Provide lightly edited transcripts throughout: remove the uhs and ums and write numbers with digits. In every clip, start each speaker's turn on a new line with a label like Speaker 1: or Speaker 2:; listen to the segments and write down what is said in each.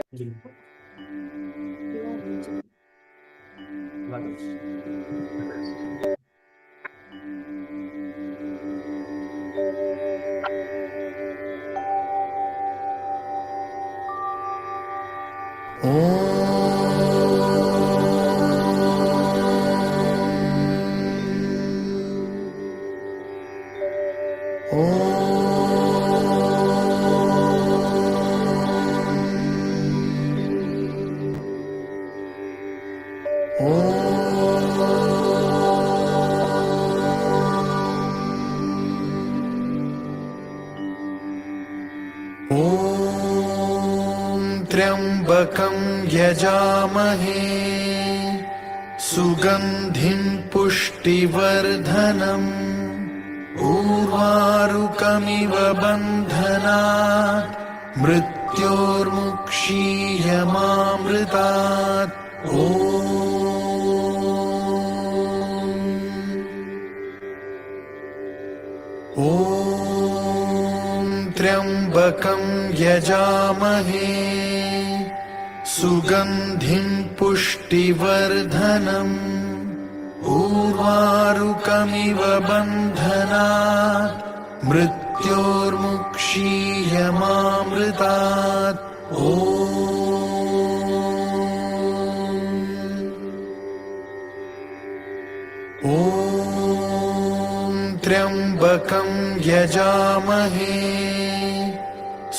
Speaker 1: त्र्यंबकं यजामहे सुगंधिं पुष्टिवर्धनम् उर्वारुकमिव बन्धनात् मृत्योर्मुक्षीयमामृतात्। ॐ त्र्यंबकं यजामहे सुगंधिं पुष्टिवर्धनम् उर्वारुकमिव बन्धनात् मृत्योर्मुक्षीयमामृतात्। ॐ त्र्यंबकं यजामहे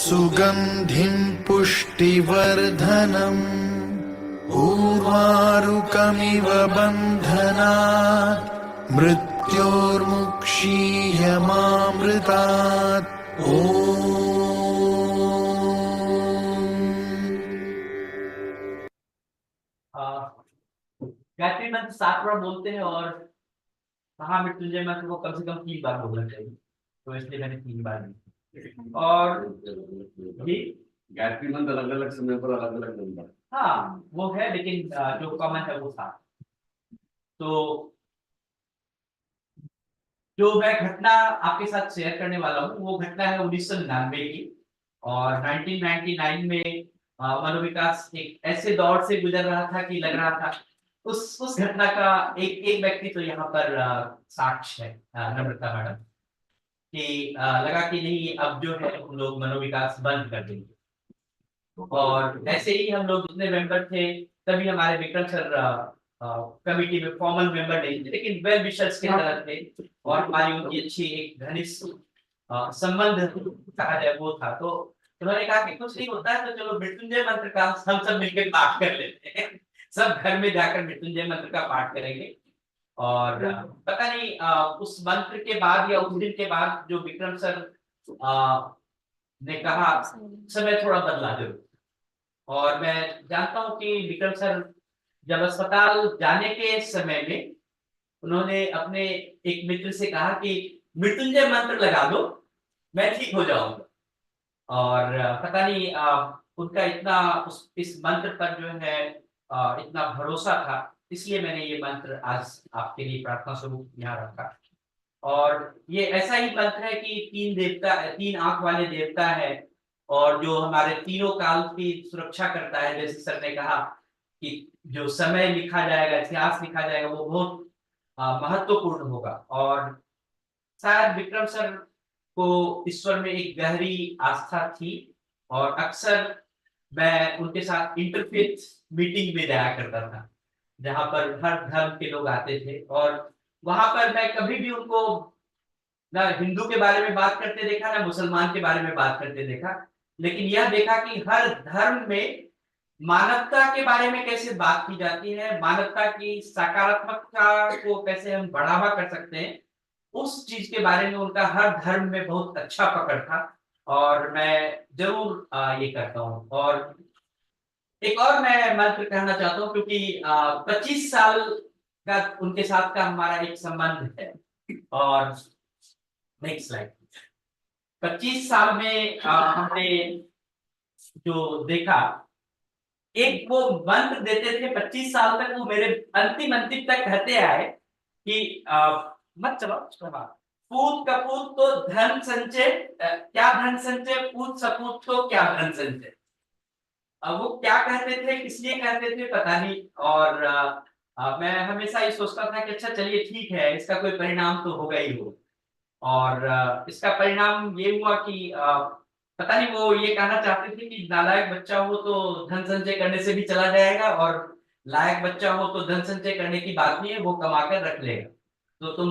Speaker 1: सुगंधिं पुष्टिवर्धनम् उर्वारुकमिव बन्धनात् मृत्योर्मुक्षीयमामृतात्।
Speaker 2: गायत्री मंत्र 7 बार बोलते हैं और महामृत्युंजय मंत्र को कम से कम 3 बार बोलना चाहिए, तो इसलिए मैंने 3 बार ली। और
Speaker 3: गायत्री मंत्र अलग अलग समय पर अलग अलग नंबर,
Speaker 2: हाँ वो है, लेकिन जो कॉमन है वो था। तो जो मैं घटना आपके साथ शेयर करने वाला हूँ वो घटना है 1999 की। और 1999 में मनोविकास एक ऐसे दौर से गुजर रहा था कि लग रहा था उस घटना का एक व्यक्ति तो यहाँ पर साक्ष्य है, नम्रता मैडम, कि लगा कि नहीं अब जो है हम लोग मनोविकास बंद कर देंगे। और ऐसे ही हम लोग जितने मेंबर थे, तभी हमारे विक्रम सर कमिटी में फॉर्मल मेंबर नहीं थे, लेकिन वेल विशर्स के तरह थे और हमारी उनकी अच्छी एक घनिष्ठ संबंध कहा जाए वो था। तो उन्होंने कहा कि कुछ नहीं होता है तो चलो मृत्युंजय मंत्र का हम सब मिलकर पाठ कर लेते हैं, सब घर में जाकर मृत्युंजय मंत्र का पाठ करेंगे। और पता नहीं उस मंत्र के बाद या उस दिन के बाद जो विक्रम सर ने कहा समय थोड़ा बदला जरूर। और मैं जानता हूं कि विक्रम सर जब अस्पताल जाने के समय में उन्होंने अपने एक मित्र से कहा कि मृत्युंजय मंत्र लगा दो, मैं ठीक हो जाऊंगा। और पता नहीं उनका इतना इस मंत्र पर जो है इतना भरोसा था, इसलिए मैंने ये मंत्र आज आपके लिए प्रार्थना स्वरूप यहाँ रखा। और ये ऐसा ही मंत्र है कि 3 देवता, 3 आंख वाले देवता है और जो हमारे तीनों काल की सुरक्षा करता है। जैसे सर ने कहा कि जो समय लिखा जाएगा, इतिहास लिखा जाएगा, वो बहुत महत्वपूर्ण होगा। और शायद विक्रम सर को ईश्वर में एक गहरी आस्था थी और अक्सर मैं उनके साथ इंटरफेथ मीटिंग में जाया करता था, जहां पर हर धर्म के लोग आते थे। और वहां पर मैं कभी भी उनको ना हिंदू के बारे में बात करते देखा, ना मुसलमान के बारे में बात करते देखा, लेकिन यह देखा कि हर धर्म में मानवता के बारे में कैसे बात की जाती है, मानवता की सकारात्मकता को कैसे हम बढ़ावा कर सकते हैं, उस चीज के बारे में उनका हर धर्म में बहुत अच्छा पकड़ था। और मैं जरूर ये करता हूँ। और एक और मैं मंत्र कहना चाहता हूँ, क्योंकि 25 साल का उनके साथ का हमारा एक संबंध है। और नेक्स्ट स्लाइड। 25 साल में हमने जो देखा, एक वो मंत्र देते थे 25 साल तक, वो मेरे अंतिम तक कहते आए कि मत चलो पूत कपूत तो धन संचय, क्या धन संचय, पूत सपूत तो क्या धन संचय। अब वो क्या कहते थे, किस लिए कहते थे पता नहीं। और मैं हमेशा ये सोचता था कि अच्छा चलिए ठीक है, इसका कोई परिणाम तो होगा ही हो। और इसका परिणाम ये हुआ कि पता नहीं वो ये कहना चाहते थे कि नालायक बच्चा हो तो धन संचय करने से भी चला जाएगा, और लायक बच्चा हो तो धन संचय करने की बात नहीं है, वो कमा कर रख लेगा। तो तुम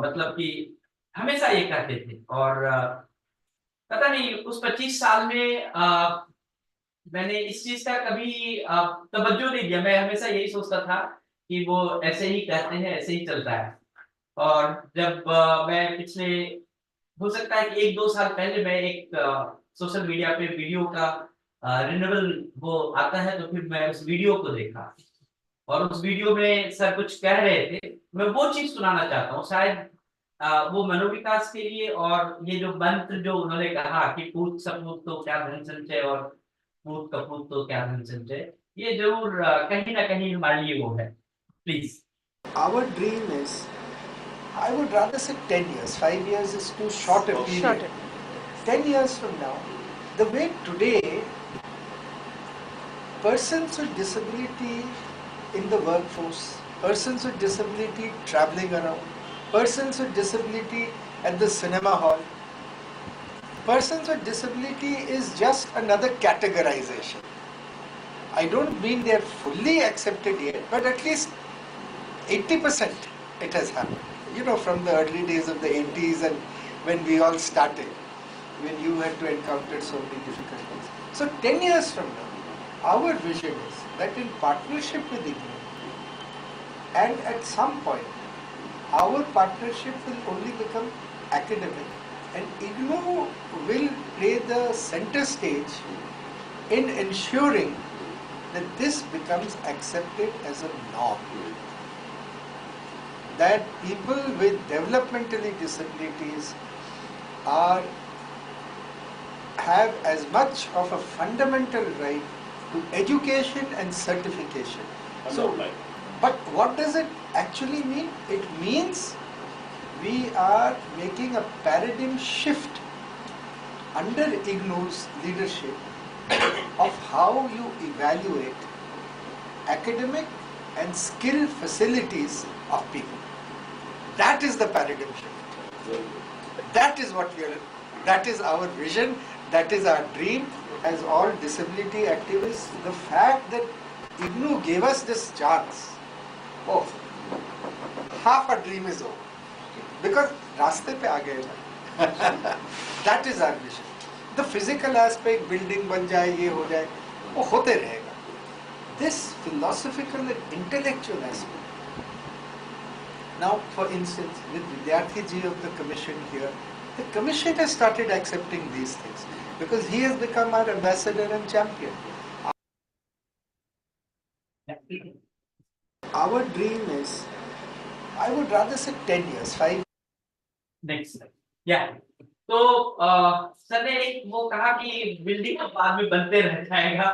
Speaker 2: मतलब कि हमेशा ये कहते थे। और पता नहीं उस 25 साल में मैंने इस चीज का कभी तवज्जो नहीं दिया। मैं हमेशा यही सोचता था कि वो ऐसे ही कहते हैं, ऐसे ही चलता है। और जब मैं पिछले, हो सकता है कि 1-2 साल पहले मैं एक सोशल मीडिया पे वीडियो का रिन्यूअल वो आता है, तो फिर मैं उस वीडियो को देखा। और उस वीडियो में सर कुछ कह रहे थे, मैं वो चीज सुनाना चाहता हूँ। शायद वो मनोविकास के लिए, और ये जो मंत्र जो उन्होंने कहा कि पूत सपूत तो क्या धन संचय, और पूत कपूत तो क्या धन संचय, ये जरूर कहीं ना कहीं हमारे लिए वो है। Please.
Speaker 4: Our dream is, I would rather say 10 years. 5 years is too short a period. 10 years from now, the way today persons with disability in the workforce, persons with disability traveling around, persons with disability at the cinema hall, persons with disability is just another categorization. I don't mean they are fully accepted yet, but at least 80% it has happened. You know, from the early days of the 80s and when we all started, when you had to encounter so many difficulties. So 10 years from now, our vision is that in partnership with IGNOU, and at some point, our partnership will only become academic, and IGNOU will play the center stage in ensuring that this becomes accepted as a norm. That people with developmentally disabilities have as much of a fundamental right to education and certification. So, but what does it actually mean? It means we are making a paradigm shift under IGNOU's leadership of how you evaluate academic and skill facilities of people. That is the paradigm shift. That is what we are, that is our vision, that is our dream as all disability activists. The fact that IGNOU gave us this chance, oh, half a dream is over. Because रास्ते पे आ गए ना. That is our vision. The physical aspect, building बन जाए, ये हो जाए, वो होते रहेगा. This philosophical and intellectual aspect. Now, for instance, with Vidyarthi ji of the commission here, the commission has started accepting these things because he has become our ambassador and champion. Our dream is, I would rather say 10 years, 5.
Speaker 2: Next. या तो sir ने एक वो कहा कि building तो बाद में बनते रह जाएगा।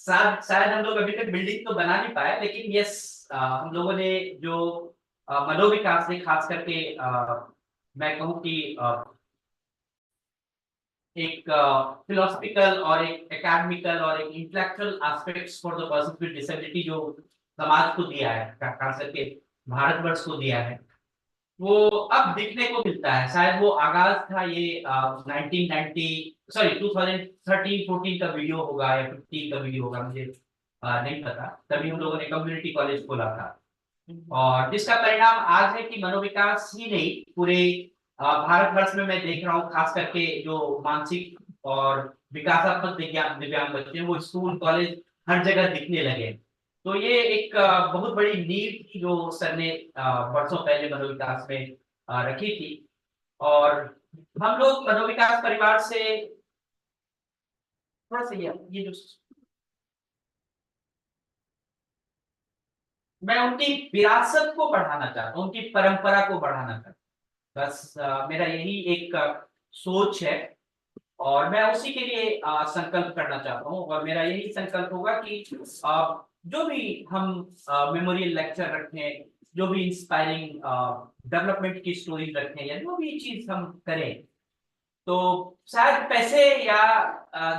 Speaker 2: शायद हम लोग अभी तक बिल्डिंग तो बना नहीं पाए, लेकिन यस हम लोगों ने जो मनोविकास ने खास करके मैं कहूँ कि एक फिलोसफिकल और एक एकेडमिकल और एक intellectual aspects for the person with disability जो समाज को दिया है, खास करके भारतवर्ष को दिया है, वो अब दिखने को मिलता है। शायद वो आगाज था ये 1990 सॉरी 2013-14 का वीडियो होगा या 15 का वीडियो होगा, मुझे नहीं पता। तभी हम लोगों ने कम्युनिटी कॉलेज खोला था, और जिसका परिणाम आज है कि मनोविकास ही नहीं, पूरे भारतवर्ष में मैं देख रहा हूँ खास करके जो मानसिक और विकासात्मक दिव्यांग बच्चे हैं वो स्कूल कॉलेज हर जगह दिखने लगे। तो ये एक बहुत बड़ी नींव थी जो सर ने वर्षों पहले मनोविकास में रखी थी। और हम लोग मनोविकास परिवार से थोड़ा सा ये जो मैं उनकी विरासत को बढ़ाना चाहता हूँ, उनकी परंपरा को बढ़ाना चाहता हूँ। बस मेरा यही एक सोच है, और मैं उसी के लिए संकल्प करना चाहता हूँ। और मेरा यही संकल्प होगा कि जो भी हम मेमोरियल लेक्चर रखें, जो भी इंस्पायरिंग डेवलपमेंट की स्टोरी रखें, या जो भी चीज हम करें, तो शायद पैसे या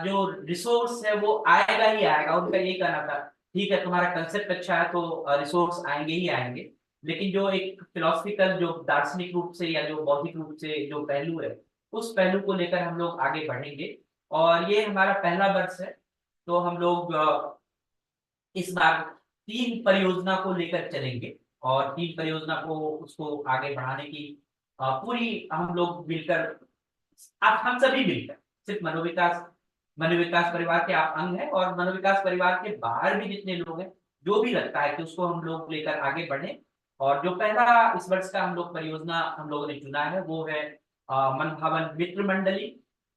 Speaker 2: जो रिसोर्स है वो आएगा ही आएगा। उनका ये कहना था ठीक है तुम्हारा कंसेप्ट अच्छा है तो रिसोर्स आएंगे ही आएंगे, लेकिन जो एक फिलोसफिकल जो दार्शनिक रूप से या जो बौद्धिक रूप से जो पहलू है उस पहलू को लेकर हम लोग आगे बढ़ेंगे। और ये हमारा पहला वर्ष है, तो हम लोग इस बार 3 परियोजना को लेकर चलेंगे और 3 परियोजना को उसको आगे बढ़ाने की पूरी हम लोग मिलकर, आप हम सभी मिलकर, सिर्फ मनोविकास मनोविकास परिवार के आप अंग हैं और मनोविकास परिवार के बाहर भी जितने लोग हैं, जो भी लगता है कि उसको हम लोग लेकर आगे बढ़े। और जो पहला इस वर्ष का हम लोग परियोजना हम लोगों ने चुना है वो है मन भावन मित्र मंडली,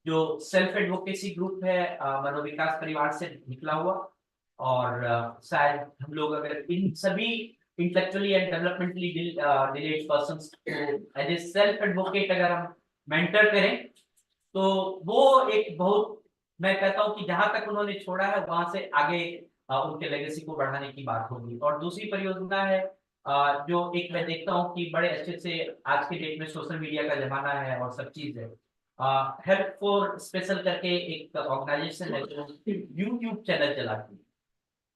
Speaker 2: जो सेल्फ एडवोकेसी ग्रुप है मनोविकास परिवार से निकला हुआ। और शायद हम लोग अगर इन सभी intellectually and developmentally delayed persons को एज ए सेल्फ एडवोकेट अगर हम मेंटर करें तो वो एक बहुत, मैं कहता हूं कि जहां तक उन्होंने छोड़ा है वहां से आगे उनके लेगेसी को बढ़ाने की बात होगी। और दूसरी परियोजना है जो एक मैं देखता हूं कि बड़े अच्छे से आज के डेट में सोशल मीडिया का जमाना है और सब चीज है, हेल्प फॉर स्पेशल करके एक ऑर्गेनाइजेशन है जो यूट्यूब चैनल चलाती है।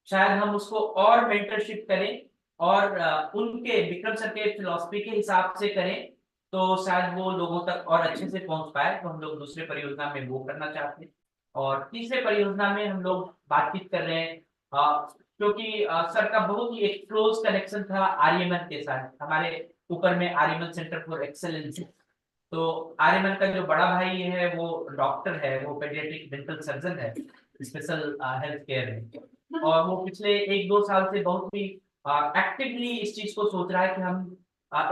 Speaker 2: शायद हम उसको और मेंटरशिप करें और उनके विक्रम सर के फिलॉसफी के हिसाब से करें तो शायद वो लोगों तक और अच्छे से पहुंच पाए। तो हम लोग दूसरे परियोजना में वो करना चाहते हैं। और तीसरे परियोजना में हम लोग बातचीत कर रहे हैं क्योंकि सर का बहुत ही एक क्लोज कनेक्शन था आर्यमन के साथ। हमारे ऊपर में आर्यमन सेंटर फॉर एक्सेलेंस, तो आर्यमन का जो बड़ा भाई है वो डॉक्टर है, वो पेडियाट्रिक डेंटल सर्जन है स्पेशल हेल्थ केयर में। और वो पिछले 1-2 साल से बहुत ही एक्टिवली इस चीज को सोच रहा है कि हम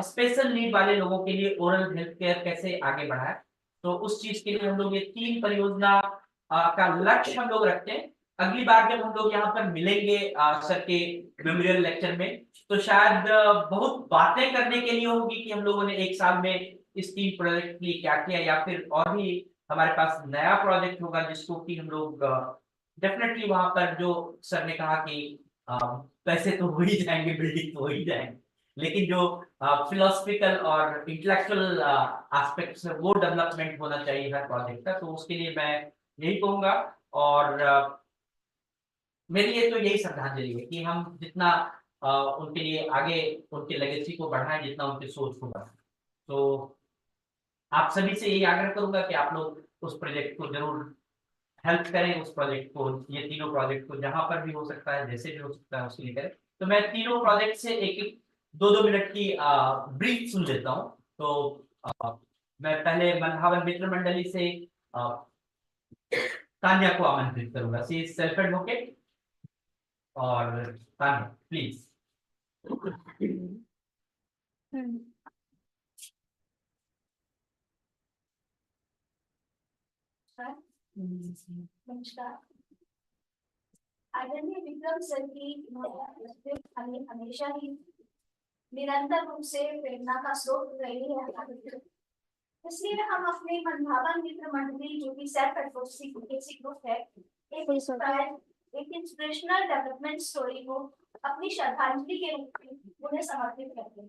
Speaker 2: स्पेशल नीड वाले लोगों के लिए ओरल हेल्थ केयर कैसे आगे बढ़ाएं। तो उस चीज के लिए हम लोग ये 3 परियोजना का लक्ष्य हम लोग रखते हैं। अगली बार जब हम लोग यहाँ पर मिलेंगे सर के मेमोरियल लेक्चर में, तो शायद बहुत बातें करने के लिए होगी कि हम लोगों ने 1 साल में इस 3 प्रोजेक्ट के लिए क्या किया, या फिर और भी हमारे पास नया प्रोजेक्ट होगा जिसको कि हम लोग डेफिनेटली वहां पर जो सर ने कहा कि पैसे तो हो ही जाएंगे, बिल्डिंग तो हो ही जाएंगे, लेकिन जो फिलोसफिकल और इंटेलेक्चुअल एस्पेक्ट्स है वो डेवलपमेंट होना चाहिए हर प्रोजेक्ट का। तो उसके लिए मैं यही कहूंगा। और मेरी ये तो यही श्रद्धांजलि है कि हम जितना उनके लिए आगे उनके लेगेसी को बढ़ाएं, जितना उनकी सोच को बढ़ाएं। तो आप सभी से यही आग्रह करूंगा कि आप लोग उस प्रोजेक्ट को जरूर हेल्प करें, उस प्रोजेक्ट को, ये तीनों प्रोजेक्ट को जहां पर भी हो सकता है, जैसे भी हो सकता है उसके लिए करें। तो मैं तीनों प्रोजेक्ट से एक एक 2-2 मिनट की ब्रीफ सुन लेता हूँ। तो मैं पहले मनभावन मित्र मंडली से तान्या को आमंत्रित करूंगा। सी इज सेल्फ एडवोकेट। और तान्या प्लीज।
Speaker 5: नमस्कार। आदरणीय विक्रम सर की हमें हमेशा ही निरंतर रूप से प्रेरणा का स्रोत रही है। इसलिए हम अपने मनभावन मित्र मंडली जो कि सेल्फ एडवोकेसी ग्रुप है, एक इंस्पिरेशनल डेवलपमेंट स्टोरी को अपनी श्रद्धांजलि के रूप में उन्हें समर्पित करते हैं।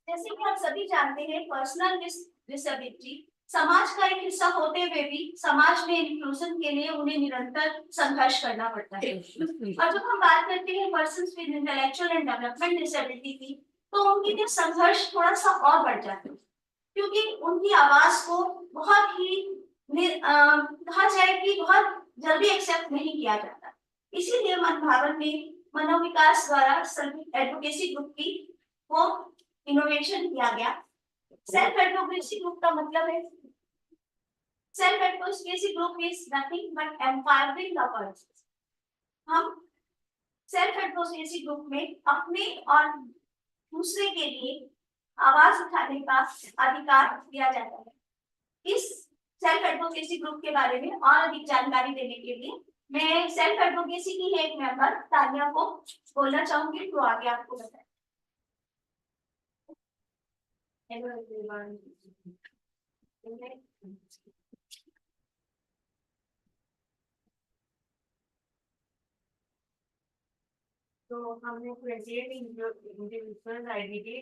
Speaker 5: जैसे कि आप सभी जानते हैं, पर्सनल डिसेबिलिटी समाज का एक हिस्सा होते हुए भी समाज में इंक्लूजन के लिए उन्हें निरंतर संघर्ष करना पड़ता है। और जब हम बात करते हैं persons with intellectual and development disability की, तो उनके लिए संघर्ष थोड़ा सा और बढ़ जाता है, क्योंकि उनकी आवाज को बहुत ही कहा जाए कि बहुत जल्दी एक्सेप्ट नहीं किया जाता। इसीलिए मनभावन में मनोविकास द्वारा एडवोकेसी ग्रुप की वो इनोवेशन किया गया। सेल्फ एडवोकेसी ग्रुप का मतलब है, self advocacy group is nothing but empowering the person. हम सेल्फ एडवोकेसी ग्रुप में अपने और दूसरे के लिए आवाज उठाने का अधिकार दिया जाता है। इस सेल्फ एडवोकेसी ग्रुप के बारे में और अधिक जानकारी देने के लिए मैं सेल्फ एडवोकेसी की एक मेंबर तान्या को बोलना चाहूंगी, तो आगे आपको बताएं। Hello everyone. तो हमने 28 इंडिविजुअल आईडेंटिटी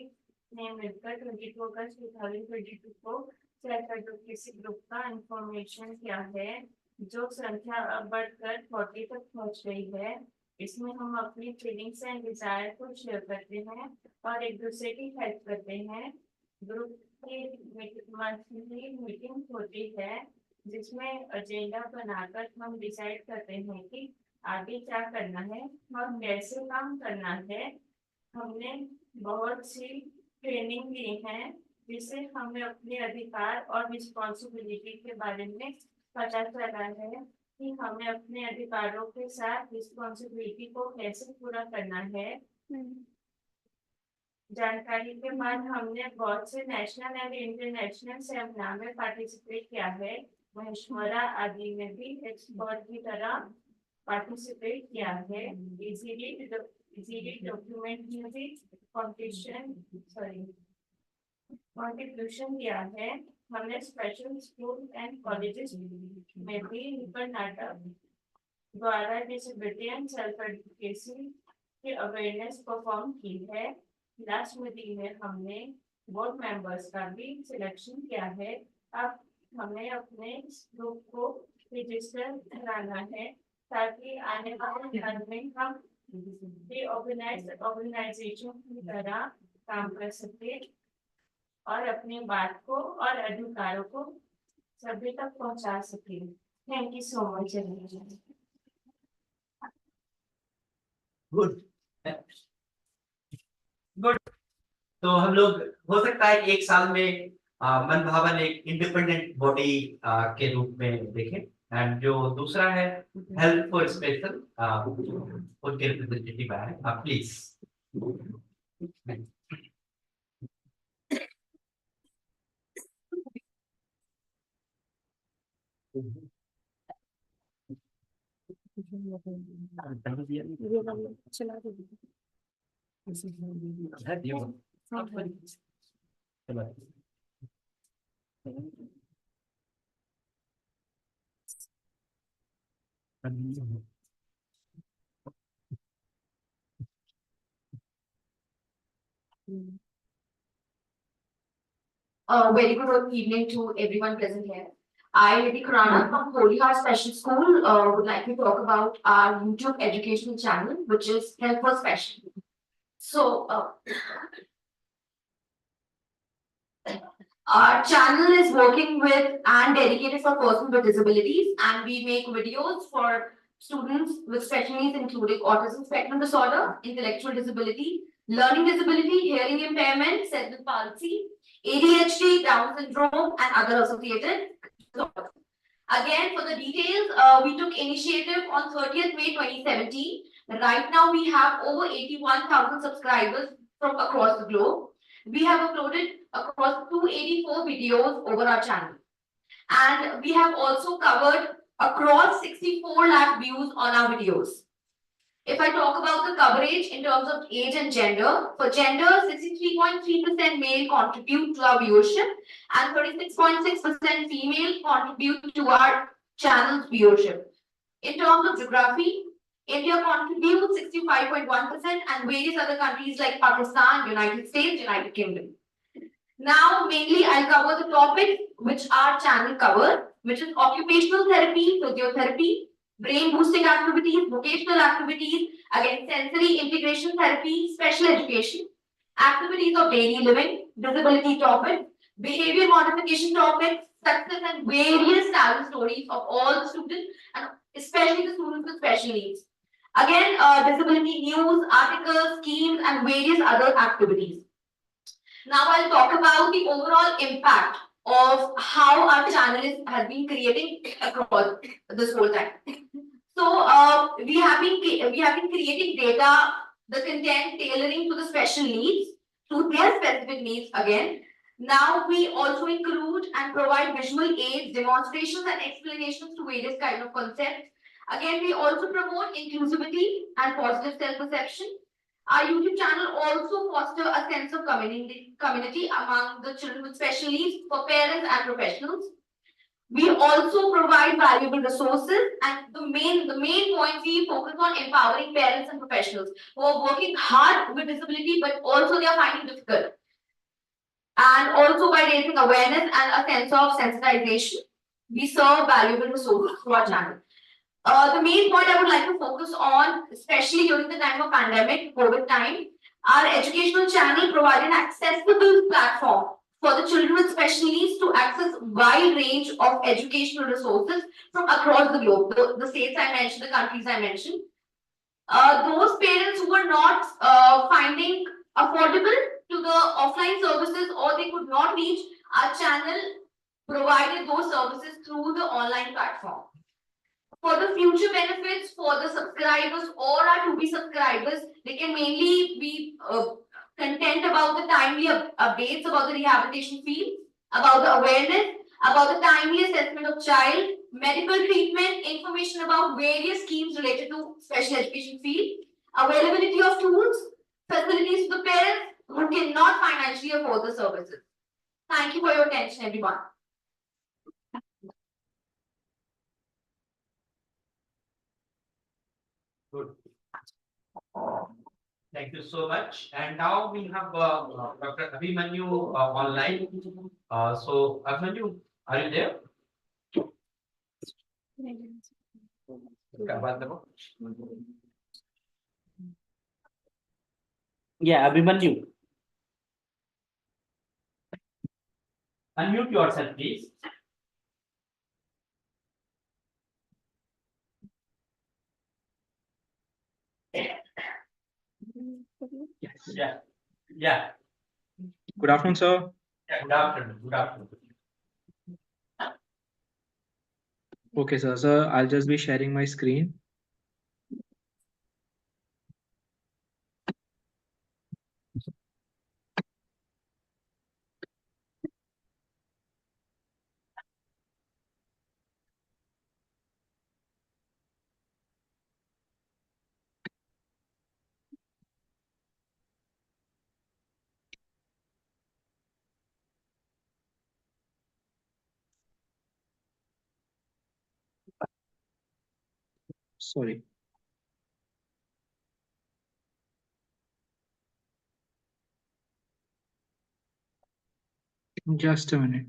Speaker 5: ने मिलकर 22 अगस्त 2022 को
Speaker 6: सेल्फ एडवोकेसी ग्रुप का इंफॉर्मेशन क्या है, जो संख्या अब बढ़कर 40 तक पहुंच गई है। इसमें हम अपनी फीलिंग्स एंड डिजायर को शेयर करते हैं और एक दूसरे की हेल्प करते हैं। ग्रुप की मंथली मीटिंग होती है, जिसमें एजेंडा बनाकर हम डिसाइड करते हैं कि आगे क्या करना है और कैसे काम करना है। हमने बहुत सी ट्रेनिंग ली है, जिससे हमें अपने अधिकार और रिस्पॉन्सिबिलिटी के बारे में पता चला है कि हमें अपने अधिकारों के साथ रिस्पॉन्सिबिलिटी को कैसे पूरा करना है। जानकारी के बाद हमने बहुत से नेशनल एंड इंटरनेशनल सेमिनार में पार्टिसिपेट किया है। महेश्वरा आदि में भी एक्सपर्ट की तरह पार्टिसिपेट किया है। इजीली डॉक्यूमेंट म्यूजिक कॉन्ट्रीब्यूशन दिया है। हमने स्पेशल स्कूल एंड कॉलेजेस में भी नुक्कड़ नाटक द्वारा डिसेबिलिटी एंड सेल्फ एडवोकेसी की अवेयरनेस परफॉर्म की है। लास्ट मीटिंग में हमने बोर्ड मेंबर्स का भी सिलेक्शन किया है। अब हमें अपने ग्रुप को रजिस्टर कराना है, ताकि आने वाले दिन में हम ऑर्गेनाइजेशन की तरह काम कर सके और अपनी बात को और अधिकारों को सभी तक पहुंचा सके। Thank you so much.
Speaker 2: Good good. तो हम लोग हो सकता है कि एक साल में मन भवन एक इंडिपेंडेंट बॉडी के रूप में देखें, एंड जो दूसरा है हेल्प फॉर स्पेशल उनके रिप्रेजेंटेटिव है। आप please.
Speaker 7: Very good evening to everyone present here. I, Lady Krana from Holy Heart Special School, would like to talk about our YouTube educational channel, which is Help for Special. So, our channel is working with and dedicated for persons with disabilities, and we make videos for students with special needs, including autism spectrum disorder, intellectual disability, learning disability, hearing impairment, cerebral palsy, ADHD, Down syndrome, and other associated disorders. Again, for the details, we took initiative on 30th May 2017. Right now, we have over 81,000 subscribers from across the globe. We have uploaded across 284 videos over our channel. And we have also covered across 64 lakh views on our videos. If I talk about the coverage in terms of age and gender, for gender, 63.3% male contribute to our viewership and 36.6% female contribute to our channel's viewership. In terms of geography, India contributes 65.1% and various other countries like Pakistan, United States, United Kingdom. Now, mainly I'll cover the topics which our channel covers, which is occupational therapy, physiotherapy, brain boosting activities, vocational activities, again sensory integration therapy, special education, activities of daily living, disability topics, behavior modification topics, success and various talent stories of all the students and especially the students with special needs. Again, disability news, articles, schemes and various other activities. Now I'll talk about the overall impact of how our channel has been creating across this whole time. So we have been creating data, the content tailoring to the special needs, to their specific needs again. Now we also include and provide visual aids, demonstrations and explanations to various kind of concepts. Again, we also promote inclusivity and positive self-perception. Our YouTube channel also foster a sense of community among the children with special needs for parents and professionals. We also provide valuable resources, and the main point we focus on empowering parents and professionals who are working hard with disability, but also they are finding difficult. And also by raising awareness and a sense of sensitization, we serve valuable resources through our channel. The main point I would like to focus on, especially during the time of pandemic, COVID time, our educational channel provided an accessible platform for the children with special needs to access wide range of educational resources from across the globe, the states I mentioned, the countries I mentioned. Those parents who were not finding affordable to the offline services or they could not reach, our channel provided those services through the online platform. For the future benefits for the subscribers or our to-be subscribers, they can mainly be content about the timely updates about the rehabilitation field, about the awareness, about the timely assessment of child, medical treatment, information about various schemes related to special education field, availability of tools, facilities to the parents who cannot financially afford the services. Thank you for your attention, everyone.
Speaker 2: Good. Thank you so much. And now we have Dr. Abhimanyu online. So Abhimanyu, are you there? Yeah, Abhimanyu. Unmute yourself, please.
Speaker 8: Yes.
Speaker 2: Yeah. Yeah.
Speaker 8: Good afternoon, sir.
Speaker 2: Yeah. Good afternoon. Good afternoon.
Speaker 8: Okay, sir. So I'll just be sharing my screen. Sorry. Just a minute.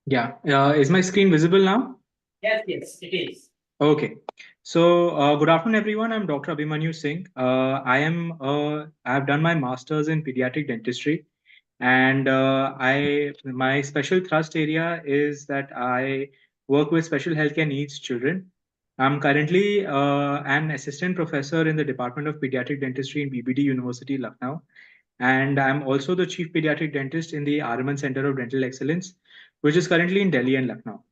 Speaker 8: Yeah. Is my screen visible now?
Speaker 2: Yes, yes, it is.
Speaker 8: Okay. So, good afternoon, everyone. I'm Dr. Abhimanyu Singh. I've done my master's in pediatric dentistry, and my special thrust area is that I work with special healthcare needs children. I'm currently an assistant professor in the Department of Pediatric Dentistry in BBD University, Lucknow, and I'm also the chief pediatric dentist in the Araman Center of Dental Excellence, which is currently in Delhi and Lucknow.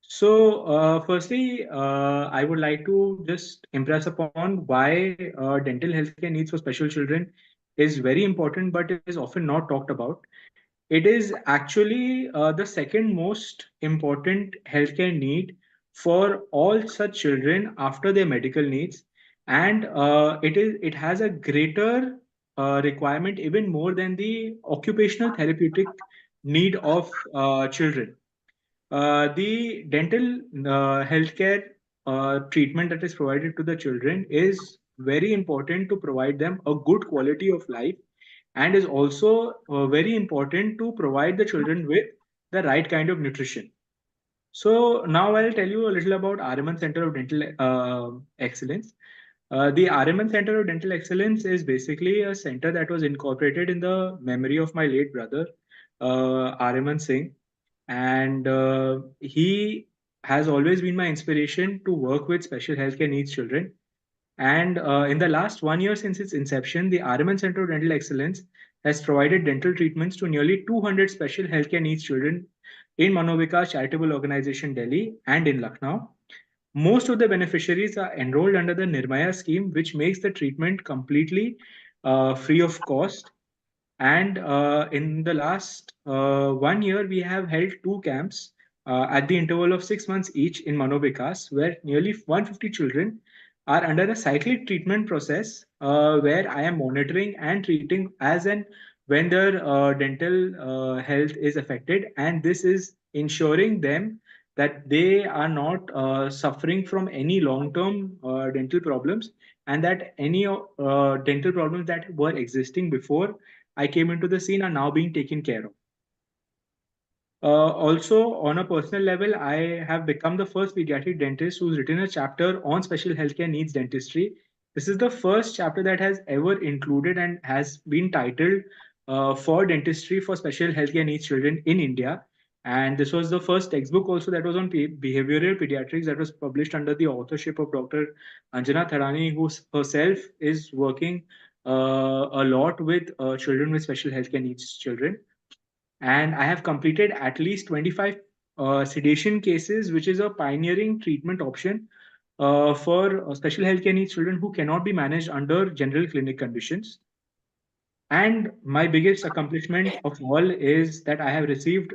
Speaker 8: So, firstly, I would like to just impress upon why dental healthcare needs for special children is very important, but it is often not talked about. It is actually the second most important healthcare need for all such children after their medical needs, and it has a greater requirement even more than the occupational therapeutic need of children. The dental healthcare treatment that is provided to the children is very important to provide them a good quality of life, and is also very important to provide the children with the right kind of nutrition. So now I'll tell you a little about RMN Center of Dental Excellence. The RMN Center of Dental Excellence is basically a center that was incorporated in the memory of my late brother, RMN Singh, and he has always been my inspiration to work with special healthcare needs children. And in the last 1 year since its inception, the RMN Center of Dental Excellence has provided dental treatments to nearly 200 special healthcare needs children in Manovikas Charitable Organization, Delhi, and in Lucknow. Most of the beneficiaries are enrolled under the Nirmaya scheme, which makes the treatment completely free of cost. And in the last 1 year, we have held two camps at the interval of 6 months each in Manovikas, where nearly 150 children are under a cyclic treatment process where I am monitoring and treating as and when their dental health is affected. And this is ensuring them that they are not suffering from any long-term dental problems, and that any dental problems that were existing before I came into the scene are now being taken care of. Also, on a personal level, I have become the first pediatric dentist who's written a chapter on special healthcare needs dentistry. This is the first chapter that has ever included and has been titled for dentistry for special healthcare needs children in India. And this was the first textbook also that was on behavioral pediatrics that was published under the authorship of Dr. Anjana Tharani, who herself is working a lot with children with special healthcare needs children. And I have completed at least 25 sedation cases, which is a pioneering treatment option for special healthcare needs children who cannot be managed under general clinic conditions. And my biggest accomplishment of all is that I have received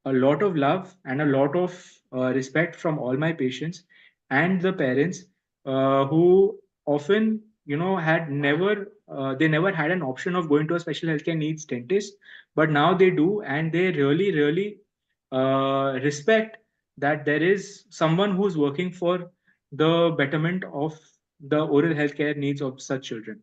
Speaker 8: a lot of love and a lot of respect from all my patients and the parents who often had never they never had an option of going to a special healthcare needs dentist, but now they do, and they really respect that there is someone who's working for the betterment of the oral healthcare needs of such children.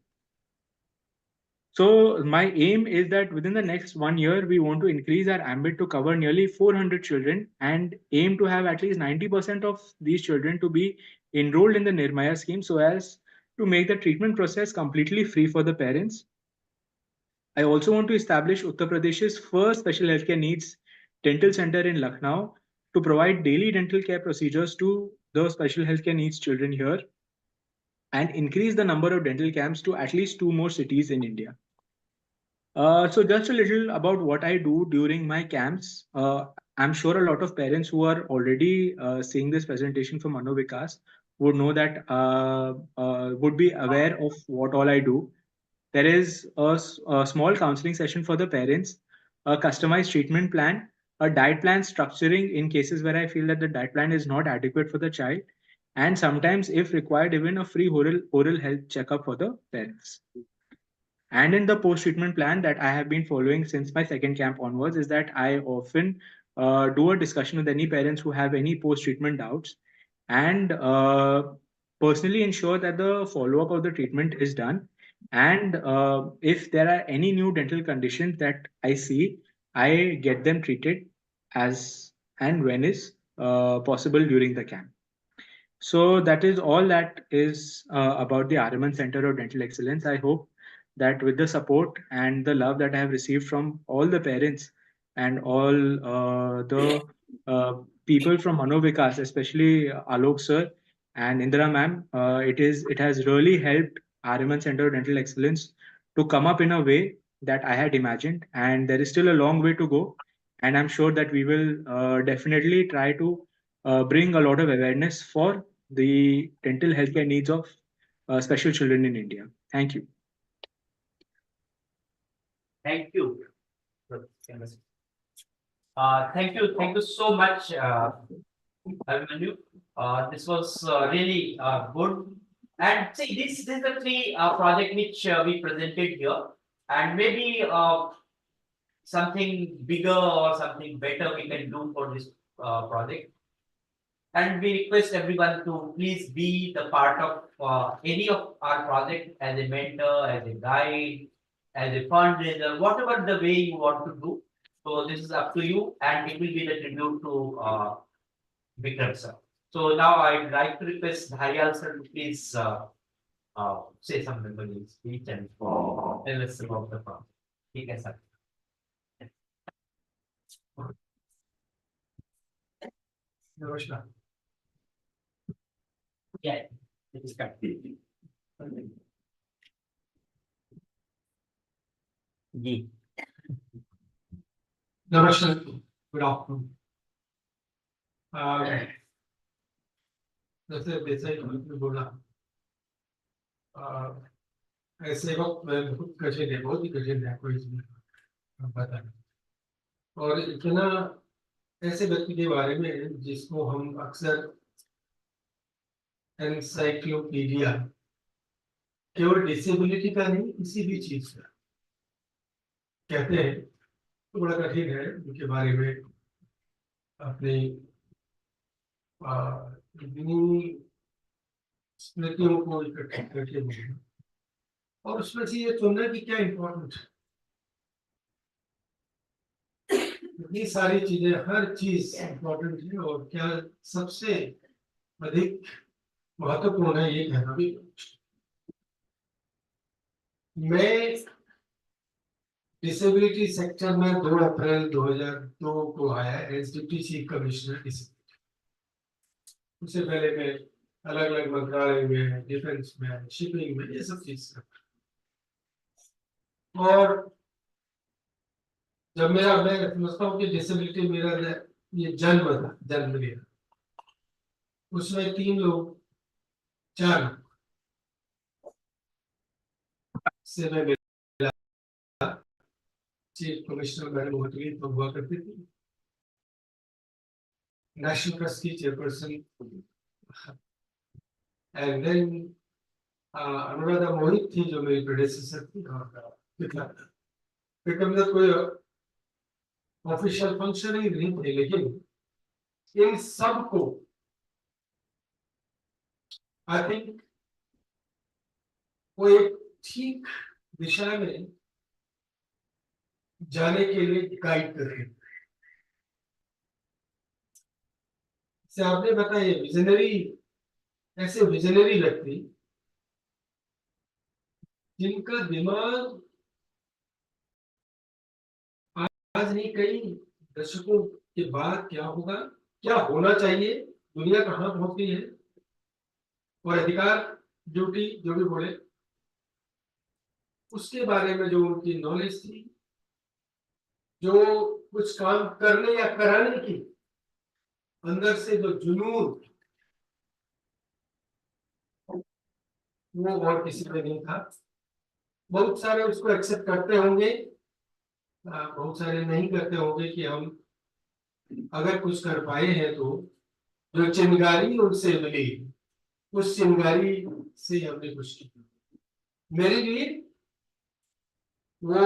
Speaker 8: So my aim is that within the next 1 year, we want to increase our ambit to cover nearly 400 children and aim to have at least 90% of these children to be enrolled in the Nirmaya scheme so as to make the treatment process completely free for the parents. I also want to establish Uttar Pradesh's first special healthcare needs dental center in Lucknow to provide daily dental care procedures to the special healthcare needs children here and increase the number of dental camps to at least 2 more cities in India. So just a little about what I do during my camps. I'm sure a lot of parents who are already seeing this presentation from Manovikas would know that would be aware of what all I do. There is a small counseling session for the parents, a customized treatment plan, a diet plan structuring in cases where I feel that the diet plan is not adequate for the child, and sometimes, if required, even a free oral health checkup for the parents. And in the post-treatment plan that I have been following since my second camp onwards is that I often do a discussion with any parents who have any post-treatment doubts and personally ensure that the follow-up of the treatment is done. And if there are any new dental conditions that I see, I get them treated as and when is possible during the camp. So that is all that is about the RMN Center of Dental Excellence. I hope that with the support and the love that I have received from all the parents and all the people from Manovikas, especially Alok sir and Indra ma'am, it has really helped RMN Center of Dental Excellence to come up in a way that I had imagined, and there is still a long way to go. And I'm sure that we will definitely try to bring a lot of awareness for the dental healthcare needs of special children in India. Thank you.
Speaker 2: Thank you. Thank you so much, Abhimanyu. This was really good. And see, this is the three project which we presented here, and maybe something bigger or something better we can do for this project. And we request everyone to please be the part of any of our project as a mentor, as a guide, as a fundraiser, whatever the way you want to do. So this is up to you, and it will be the tribute to Vikram sir. So now I'd like to request Dharyal sir to please say something about his speech and tell us about the project. Okay, sir.
Speaker 9: Namaskar.
Speaker 2: Yeah. जी
Speaker 9: नमस्कार, good afternoon. जैसे जैसे आपने बोला, ऐसे वक्त में बहुत कठिन है, बहुत ही कठिन है कोई इसमें बताना। और इतना ऐसे व्यक्ति के बारे में जिसको हम अक्सर एनसाइक्लोपीडिया, केवल डिसेबिलिटी का नहीं, किसी भी चीज का कहते हैं, तो बड़ा कठिन है उनके बारे में अपनी इतनी स्मृतियों को इकट्ठा करके बोलना, और उसमें से ये चुनना कि क्या इम्पोर्टेंट है। इतनी सारी चीजें, हर चीज इम्पोर्टेंट है, और क्या सबसे अधिक महत्वपूर्ण है ये कहना भी। मैं डिसेबिलिटी सेक्टर में 2 अप्रैल 2002 को आया as deputy chief commissioner disability. उससे पहले मैं अलग अलग मंत्रालय में, डिफेंस में, शिपिंग में, ये सब चीज करता। और जब मैं समझता हूँ कि डिसेबिलिटी मेरा ये जन्म था, जन्म लिया, उसमें 3 लोग, 4 से मैं मिला। चीफ कमिश्नर मैडम होती तो हुआ करती थी, नेशनल ट्रस्ट की चेयरपर्सन, एंड देन अनुराधा मोहित थी जो मेरी प्रेडेसेसर थी, और विक्रम दत्त कोई ऑफिशियल फंक्शन ही नहीं थे, लेकिन इन सब को आई थिंक वो एक ठीक दिशा में जाने के लिए गाइड कर रहे हैं। से आपने बताया विजनरी, ऐसे विजनरी व्यक्ति जिनका दिमाग आज नहीं, कई दशकों के बाद क्या होगा, क्या होना चाहिए, दुनिया कहाँ पहुंच गई है, और अधिकार, ड्यूटी, जो भी बोले, उसके बारे में जो उनकी नॉलेज थी, जो कुछ काम करने या कराने की अंदर से जो जुनून, वो और किसी में नहीं था। बहुत सारे उसको एक्सेप्ट करते होंगे, बहुत सारे नहीं करते होंगे कि हम अगर कुछ कर पाए हैं तो जो चिंगारी उनसे मिली, उस चिंगारी से हमने कुछ किया। मेरे लिए वो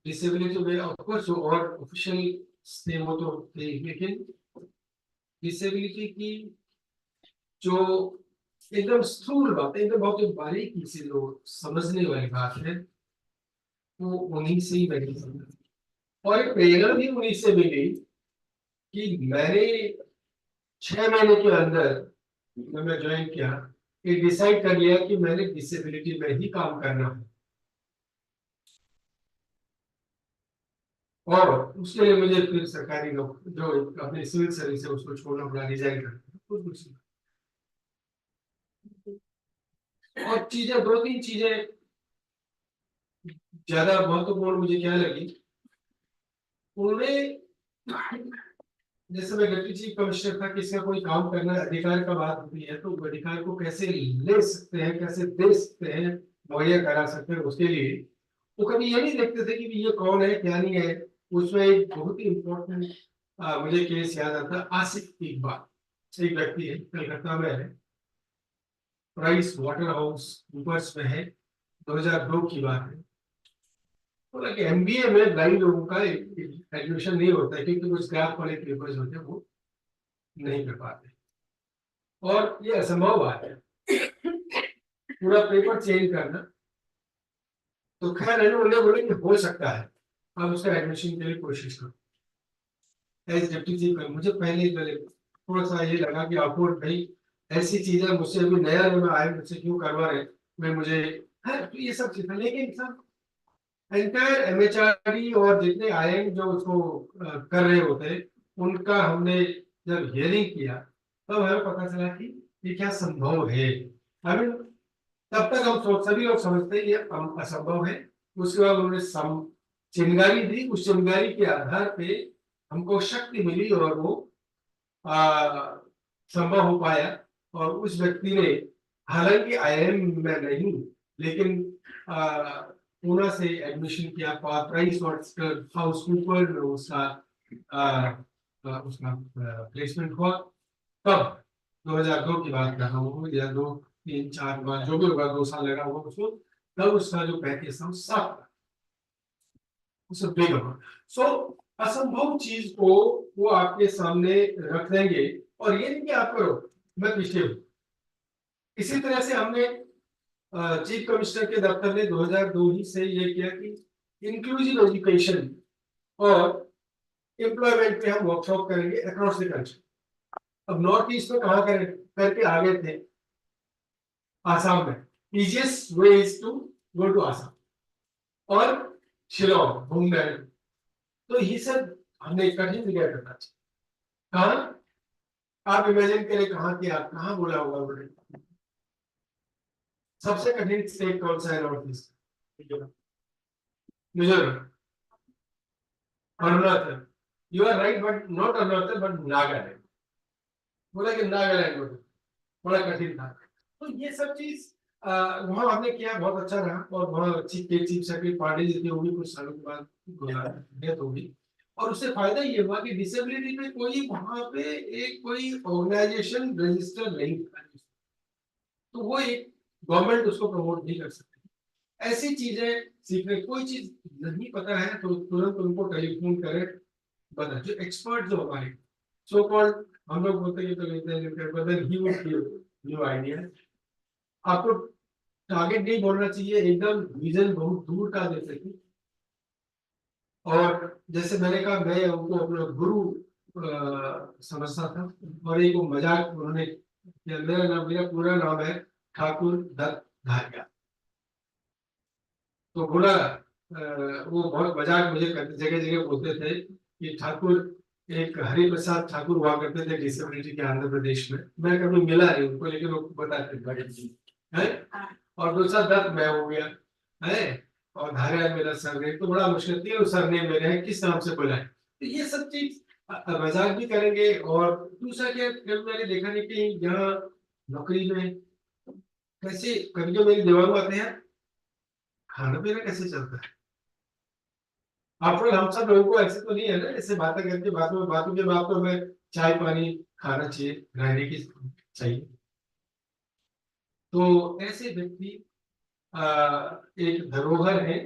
Speaker 9: डिसेबिलिटी में ऑफकोर्स जो और ऑफिशियल थे वो तो थे, लेकिन डिसेबिलिटी की जो एकदम स्थूल बात, एकदम बहुत बारीकी से जो समझने वाली बात है, वो उन्हीं से ही मैंने समझा। और एक प्रेरणा भी उन्हीं से मिली कि मैंने 6 महीने के अंदर जब मैं ज्वाइन किया, ये डिसाइड कर लिया कि मैंने डिसेबिलिटी में ही काम करना है, और उसके लिए मुझे फिर सरकारी नौकरी, जो अपनी सिविल सर्विस है, उसको छोड़ना पड़ा, रिजाइन करना। और चीजें, 2-3 चीजें ज्यादा महत्वपूर्ण मुझे क्या लगी, उन्होंने, जैसे मैं डिप्टी चीफ कमिश्नर था, किसी का कोई काम करना, अधिकार का बात होती है, तो अधिकार को कैसे ले सकते हैं, कैसे दे सकते हैं, मुहैया करा सकते हैं, उसके लिए वो कभी ये नहीं देखते थे कि ये कौन है, क्या नहीं है। उसमें एक बहुत ही इम्पोर्टेंट मुझे केस याद आता है, आसिफ इकबाल, एक व्यक्ति है, कलकत्ता में है, प्राइस वाटर हाउस कूपर्स में है, 2002 की बात है। तो एमबीए में ब्लाइंड लोगों का एडमिशन नहीं होता है, क्योंकि कुछ ग्राफ वाले पेपर्स होते हैं वो नहीं कर पाते, और ये असंभव बात है पूरा पेपर चेंज करना। तो खैर उन्होंने बोले कि हो सकता है, आप उसका एडमिशन के लिए कोशिश करो। एज डिप्टी चीफ मुझे पहले थोड़ा सा ये लगा कि आपको भाई ऐसी चीजें मुझसे अभी नया में आए, मुझसे क्यों करवा रहे, मैं मुझे है तो ये सब चीजें। लेकिन सब एंटायर एमएचआरडी और जितने आईएम जो उसको कर रहे होते, उनका हमने जब हियरिंग किया, तब हमें पता चला कि ये क्या संभव है। आई मीन तब तक हम सभी लोग समझते हैं ये असंभव है। उसके बाद उन्होंने चिंगारी दी, उस चिंगारी के आधार पे हमको शक्ति मिली और वो संभव हो पाया। और उस व्यक्ति ने, हालांकि आईआईएम में नहीं, लेकिन पूना से एडमिशन किया, प्राइस हाउसकीपर में उसका प्लेसमेंट हुआ। तब 2002 की बात कर रहा हूँ, या 2-3-4 बार जो भी होगा, 2 साल लगा होगा उसको। तब उसका जो पैकेज था 7 सो असंभव चीज को वो आपके सामने रख देंगे और ये नहीं कि आप करो मैं पीछे हूं। इसी तरह से हमने चीफ कमिश्नर के दफ्तर ने 2002 ही से ये किया कि इंक्लूसिव एजुकेशन और एम्प्लॉयमेंट पे हम वर्कशॉप करेंगे अक्रॉस द कंट्री। अब नॉर्थ ईस्ट में कहाँ करके आगे थे, आसाम में। Easiest way is to go to Assam और शिलोंग, बुंदेलखंड। तो ये सब हमने कठिन जगह करना चाहिए। कहाँ आप इमेजिन करें, कहाँ किया, कहाँ बोला होगा उन्होंने? सबसे कठिन स्टेट कौन सा है north east? Mizoram, Arunachal. You are right, but not Arunachal but Nagaland. बोला कि नागालैंड में बड़ा कठिन था। तो ये सब चीज वहां हमने किया, बहुत अच्छा रहा। और वहाँ चीफ सेक्रेटरी पार्टी जी थी, वो भी कुछ सालों के बाद डेथ हो गई। और उससे फायदा ये हुआ कि डिसेबिलिटी पे कोई वहां पे एक कोई ऑर्गेनाइजेशन रजिस्टर नहीं था, तो वो एक गवर्नमेंट उसको प्रमोट नहीं कर सकती। ऐसी चीजें सीखने, कोई चीज नहीं पता है तो तुरंत उनको टेलीफोन करें, बता। जो एक्सपर्ट जो हमारे सो कॉल्ड, हम लोग बोलते हैं तो he would give new idea. आपको टारगेट नहीं बोलना चाहिए, एकदम विजन बहुत दूर का दे सके। और जैसे मैंने कहा, मैं उनको अपना गुरु समझता था। और एक वो मजाक उन्होंने, मेरा पूरा नाम है ठाकुर दत्त धारिया। तो बोला वो बहुत मजाक मुझे जगह जगह बोलते थे कि ठाकुर, एक हरि प्रसाद ठाकुर हुआ करते थे डिसेबिलिटी के आंध्र प्रदेश में। मैं कभी मिला नहीं उनको, लेकिन वो बताते है। और दूसरा दत्त मैं हो गया है, और धारिया मेरा सरनेम। तो बड़ा मुश्किल, तीनों सरनेम मेरे हैं, किस नाम से बोला है। तो ये सब चीज मजाक भी करेंगे। और दूसरा क्या, मैंने देखा नहीं कि यहाँ नौकरी में कैसे कभी जो मेरी दिमाग में आते हैं, खाना पीना कैसे चलता है। आफ्टर हम सब लोगों को ऐसे तो नहीं है ना, ऐसे बातें करके बातों के बाद तो हमें चाय पानी खाना चाहिए, रहने की चाहिए। तो ऐसे व्यक्ति एक धरोहर है।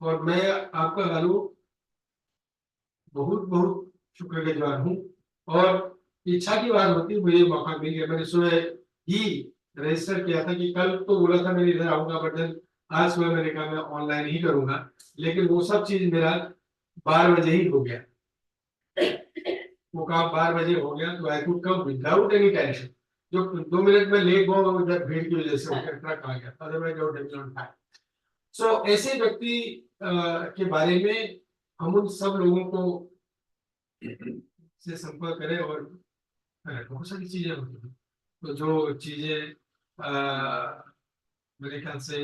Speaker 9: और मैं आपका लालू बहुत बहुत शुक्रगुजार हूँ। और इच्छा की बात होती, मुझे मौका मिल गया। मैंने सुबह ही रजिस्टर किया था कि कल तो बोला था मैं इधर आऊंगा, बट आज सुबह मैंने कहा मैं ऑनलाइन ही करूंगा। लेकिन वो सब चीज मेरा 12 बजे ही हो गया। वो काम 12 बजे हो गया, तो I could come without any tension. जो 2 मिनट में लेट हुआ वो भीड़ की वजह से ट्रक आ गया, अदरवाइज वो टेंशन था। सो ऐसे व्यक्ति के बारे में हम उन सब लोगों को से संपर्क करें। और बहुत सारी चीजें होती हैं, तो जो चीजें मेरे ख्याल से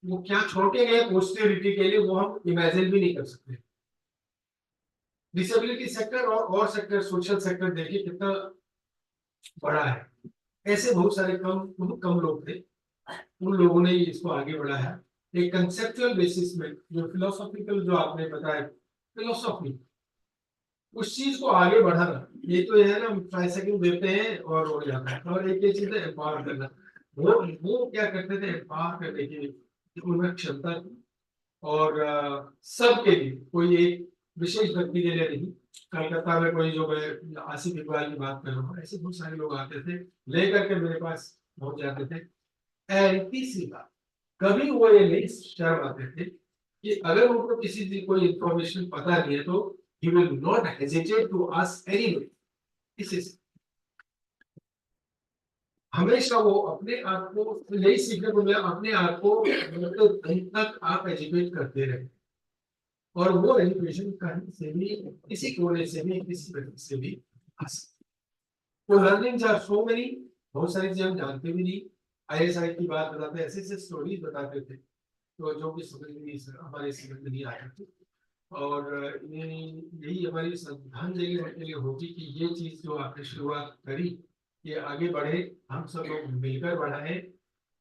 Speaker 9: वो क्या छोड़ के गए पोस्टेरिटी के लिए, वो हम इमेजिन भी नहीं कर सकते। डिसेबिलिटी सेक्टर और सेक्टर, सोशल सेक्टर देखिए कितना बड़ा है। ऐसे बहुत सारे बहुत कम लोग थे, उन लोगों ने इसको आगे बढ़ाया एक कंसेप्चुअल बेसिस में। जो फिलोसॉफिकल जो आपने बताया, फिलोसॉफी, उस चीज को आगे बढ़ाना। ये तो है ना, हम ट्राइसाइकिल देते हैं और हो जाता है। और एक ये चीज है एम्पावर करना। वो क्या करते थे, एम्पावर करने की उनमें क्षमता थी। और सबके लिए, कोई एक विशेष व्यक्ति के लिए नहीं। कलकत्ता में कोई, जो मैं आसिफ इकबाल की बात कर रहा हूँ, ऐसे बहुत सारे लोग आते थे, लेकर के मेरे पास पहुंच जाते थे। एंड तीसरी बात, कभी वो ये नहीं शर्म आते थे कि अगर उनको किसी चीज कोई इंफॉर्मेशन पता नहीं है तो he will not hesitate to ask anybody। इसे हमेशा वो अपने आप को यही सीखने को मिला, अपने आप को मतलब कहीं तक आप एजुकेट करते रहे। और वो एजुकेशन कहीं से भी, किसी कोने से भी, किसी व्यक्ति से भी आ सकती है। तो लर्निंग्स आर सो मेनी, बहुत सारी चीजें हम जानते भी नहीं। ISI की बात बताते, ऐसे ऐसे स्टोरीज बताते थे तो जो कि समझ नहीं, हमारे समझ में नहीं आती थी। और यही हमारी श्रद्धांजलि उनके लिए होगी कि ये चीज जो आपने शुरुआत करी ये आगे बढ़े, हम सब लोग मिलकर बढ़ाएं।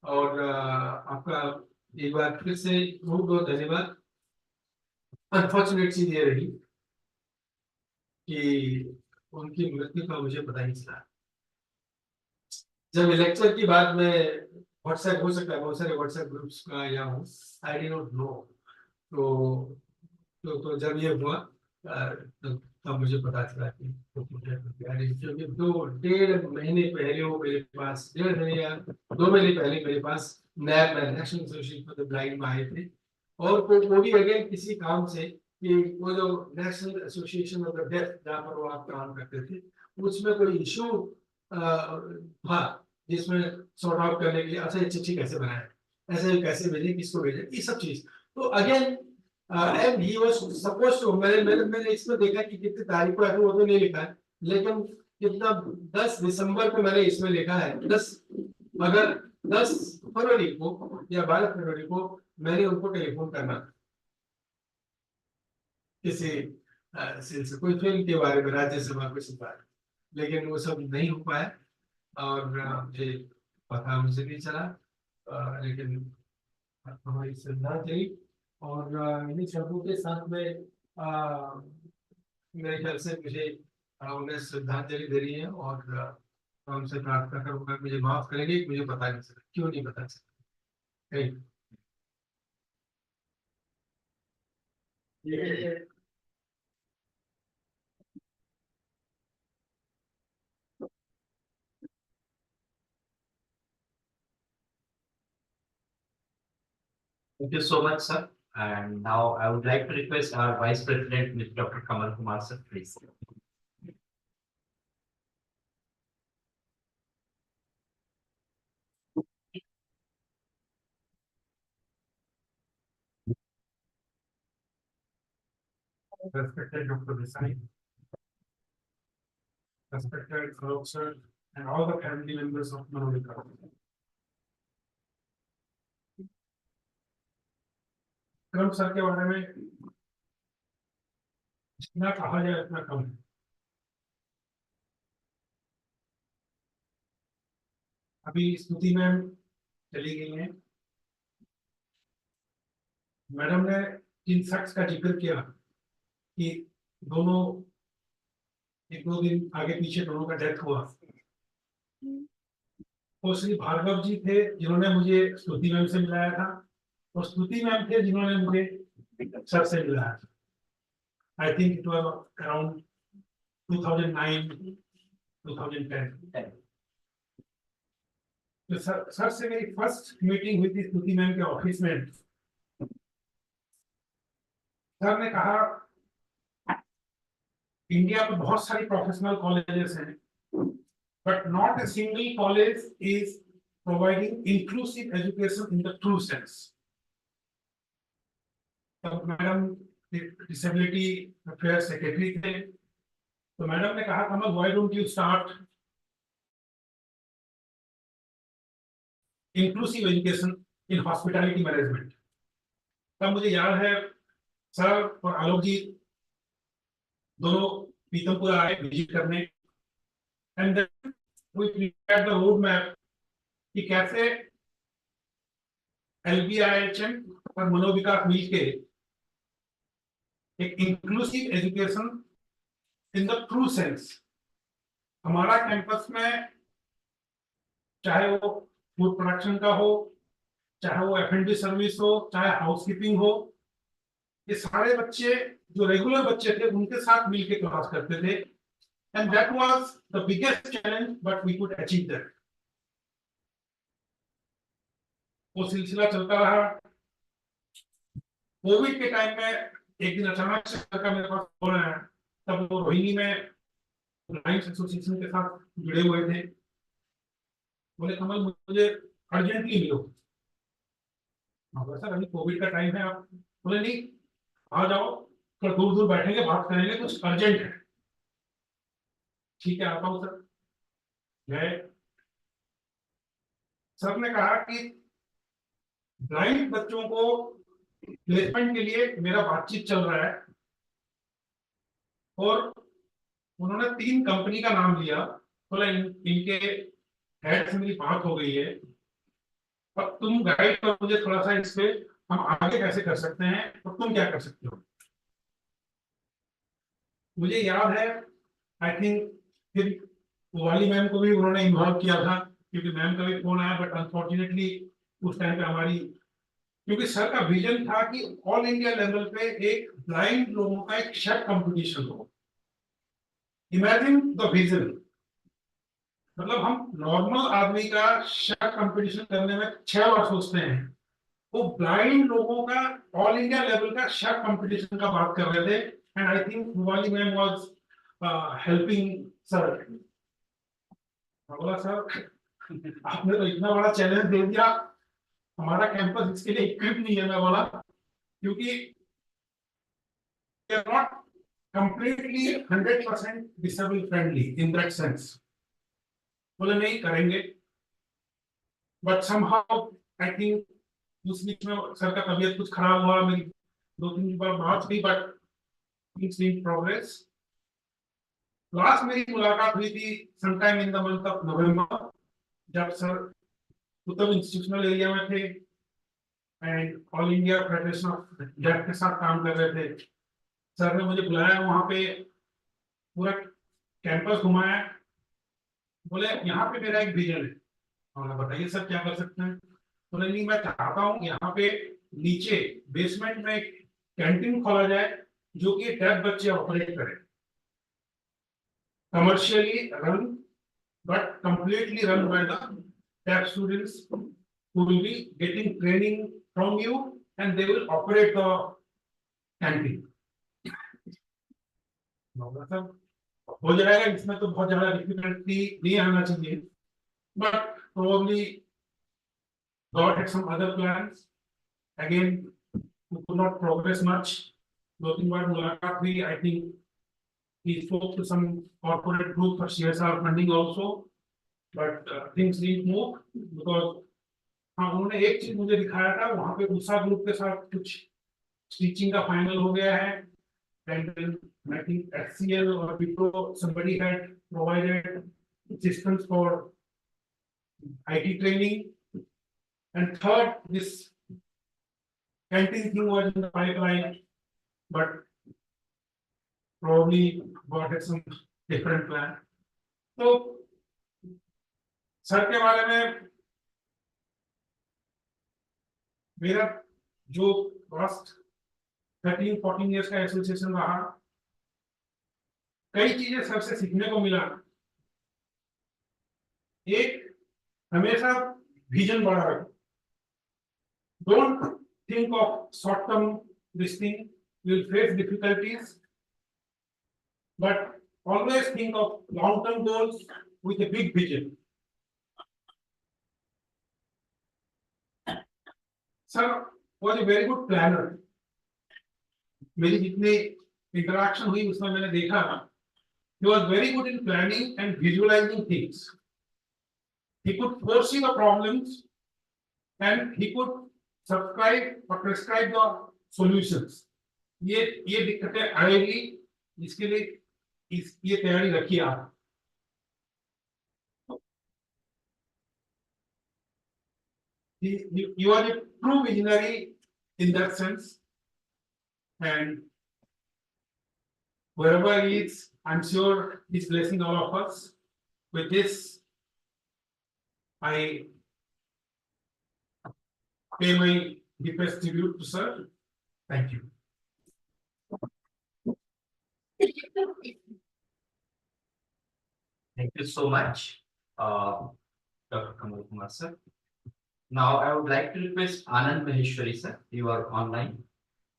Speaker 9: और आपका एक बार फिर से बहुत बहुत धन्यवाद। अनफॉर्चुनेट चीज ये रही कि उनकी मृत्यु का मुझे पता ही चला। जब लेक्चर की बात में व्हाट्सएप, हो सकता है बहुत सारे व्हाट्सएप ग्रुप्स का या हो, आई डि नॉट नो, तो जब ये हुआ तब मुझे पता चला कि क्योंकि 2.5 महीने पहले वो मेरे पास, 1.5 या 2 महीने पहले मेरे पास NAB national association for the blind में आए थे। और वो भी अगेन किसी काम से कि वो जो national association of the deaf जहाँ पर वो आप काम करते थे, उसमें कोई इशू था जिसमें सॉर्ट आउट करने के लिए अच्छा ये चिट्ठी कैसे बनाए, ऐसे कैसे भेजें, किसको भेजें, ये सब चीज। तो again and he was supposed to, मैंने इसमें देखा कि कितनी तारीख को है वो तो नहीं लिखा है, लेकिन कितना 10 दिसंबर को मैंने इसमें लिखा है, 10 फरवरी को या 12 फरवरी को मैंने उनको टेलीफोन करना था किसी से कोई फिल्म के बारे में, राज्यसभा कुछ बारे, लेकिन वो सब नहीं हो पाया और मुझे पता मुझे नहीं चला। लेकिन हमारी श्रद्धांजलि और इन्हीं शब्दों के साथ में मेरे ख्याल से मुझे उन्हें श्रद्धांजलि दे रही है। और मैं उनसे प्रार्थना करूंगा मुझे माफ करेंगे, मुझे पता नहीं चला, क्यों नहीं पता चला। ये
Speaker 2: Thank you so much, sir. And now I would like to request our Vice President, Mr. Dr. Kamal Kumar, sir, please.
Speaker 9: Respected Dr. Desai, respected Farooq sir, and all the family members of Manovikas. Vikram sir के बारे में जितना कहा जाए उतना कम है। अभी स्तुति मैम चली गई हैं। मैडम ने इन शख्स का जिक्र किया कि दोनों 1-2 दिन आगे पीछे दोनों का डेथ हुआ। तो श्री भार्गव जी थे जिन्होंने मुझे स्तुति मैम से मिलाया था, और स्तुति मैम थे जिन्होंने मुझे सर से मिलाया था। I think it was around 2009-2010। तो सर से मेरी फर्स्ट मीटिंग हुई थी स्तुति मैम के ऑफिस में। सर ने कहा इंडिया में बहुत सारी प्रोफेशनल कॉलेजेस हैं, but not a single college is providing inclusive education in the true sense. तब मैडम डिसेबिलिटी अफेयर सेक्रेटरी थे, तो मैडम ने कहा कमल, why don't you start inclusive education in hospitality management? तब मुझे याद है सर और आलोक जी दोनों पीतमपुर आए विजिट करने, and we prepared the road map कि कैसे LBIHM और मनोविकास मिलके एक inclusive education in the true sense हमारा कैंपस में, चाहे वो फूड प्रोडक्शन का हो, चाहे वो F&B सर्विस हो, चाहे हाउसकीपिंग हो, ये सारे बच्चे जो रेगुलर बच्चे थे उनके साथ मिलके क्लास करते थे। And that was the biggest challenge, but we could achieve that. वो सिलसिला चलता रहा। कोविड के टाइम में एक दिन अचानक से का मेरे पास फोन आया, तब वो रोहिणी में लाइन्स एसोसिएशन के साथ जुड़े हुए थे। बोले कमल मुझे अर्जेंटली मिलो। सर अभी कोविड का टाइम है, आप बोले नहीं आ जाओ, थोड़ा दूर दूर बैठेंगे बात करेंगे, कुछ अर्जेंट है। ठीक है आता हूँ सर। गए, सर ने कहा कि ब्लाइंड बच्चों को प्लेसमेंट के लिए मेरा बातचीत चल रहा है, और उन्होंने 3 कंपनी का नाम लिया। बोला इनके हेड से मेरी बात हो गई है, अब तुम गाइड करो मुझे थोड़ा सा, इस पे हम आगे कैसे कर सकते हैं और तुम क्या कर सकते हो। मुझे याद है, आई थिंक फिर वाली मैम को भी उन्होंने इन्वॉल्व किया था, क्योंकि मैम का भी फोन आया, बट अनफॉर्चुनेटली उस टाइम पे हमारी, क्योंकि सर का विजन था कि ऑल इंडिया लेवल पे एक ब्लाइंड लोगों का एक शेफ कंपटीशन हो। इमेजिन द विजन, मतलब हम नॉर्मल आदमी का शेफ कंपटीशन करने में 6 बार सोचते हैं, वो ब्लाइंड लोगों का ऑल इंडिया लेवल का शेफ कंपटीशन का बात कर रहे थे। एंड आई थिंक वाली मैम वाज हेल्पिंग सर। बोला सर आपने तो इतना बड़ा चैलेंज दे दिया, हमारा कैंपस इसके लिए इक्विप नहीं है। मैं बोला क्योंकि we are not completely 100% disable friendly in that sense। बोले नहीं करेंगे, बट somehow I think उस बीच में सर का तबीयत कुछ खराब हुआ, मेरी 2-3 बार बात हुई, but things in progress। Last मेरी मुलाकात हुई थी sometime in the month of November, जब सर उत्तम इंस्टीट्यूशनल एरिया में थे and all India federation of deaf के साथ काम कर रहे थे। सर ने मुझे बुलाया, वहां पे पूरा कैंपस घुमाया, बोले यहाँ पे मेरा एक विजन है। और बताइए सर क्या कर सकते हैं। बोले नहीं, मैं चाहता हूँ यहाँ पे नीचे बेसमेंट में एक कैंटीन खोला जाए जो कि डेफ बच्चे ऑपरेट करें, commercially run, but completely run by the deaf students who will be getting training from you and they will operate the canteen। हो जाएगा, इसमें तो बहुत ज्यादा डिफिकल्टी नहीं आना चाहिए, but probably God had some other plans। Again, we could not progress much। 2-3 बार मुलाकात हुई, I think he spoke to some corporate group for CSR funding also, but things didn't move because हाँ उन्होंने एक चीज मुझे दिखाया था, वहां पे उषा ग्रुप के साथ कुछ टीचिंग का फाइनल हो गया है, and then I think HCL or Wipro, somebody had provided assistance for IT training, and third, this canteen thing was in the pipeline, but probably God had some different plan। तो sir के बारे में मेरा जो last 13-14 years का association रहा, कई चीजें सर से सीखने को मिला। एक, हमेशा विजन बड़ा रखो, don't think of short term this thing, you will face difficulties, but always think of long term goals with a big vision. Sir was a very good planner. मेरी जितनी इंटरेक्शन हुई उसमें मैंने देखा, he was very good in planning and visualizing things। He could foresee the problems and he could subscribe or prescribe the solutions। ये दिक्कतें आएगी, इसके लिए ये तैयारी रखिए आप। You are a true visionary in that sense, and wherever he is, I'm sure he's blessing all of us with this। I pay my deepest tribute to sir। Thank you।
Speaker 2: Thank you so much, Dr. Kamal Kumar sir. Now I would like to request Anand Maheshwari sir, you are online.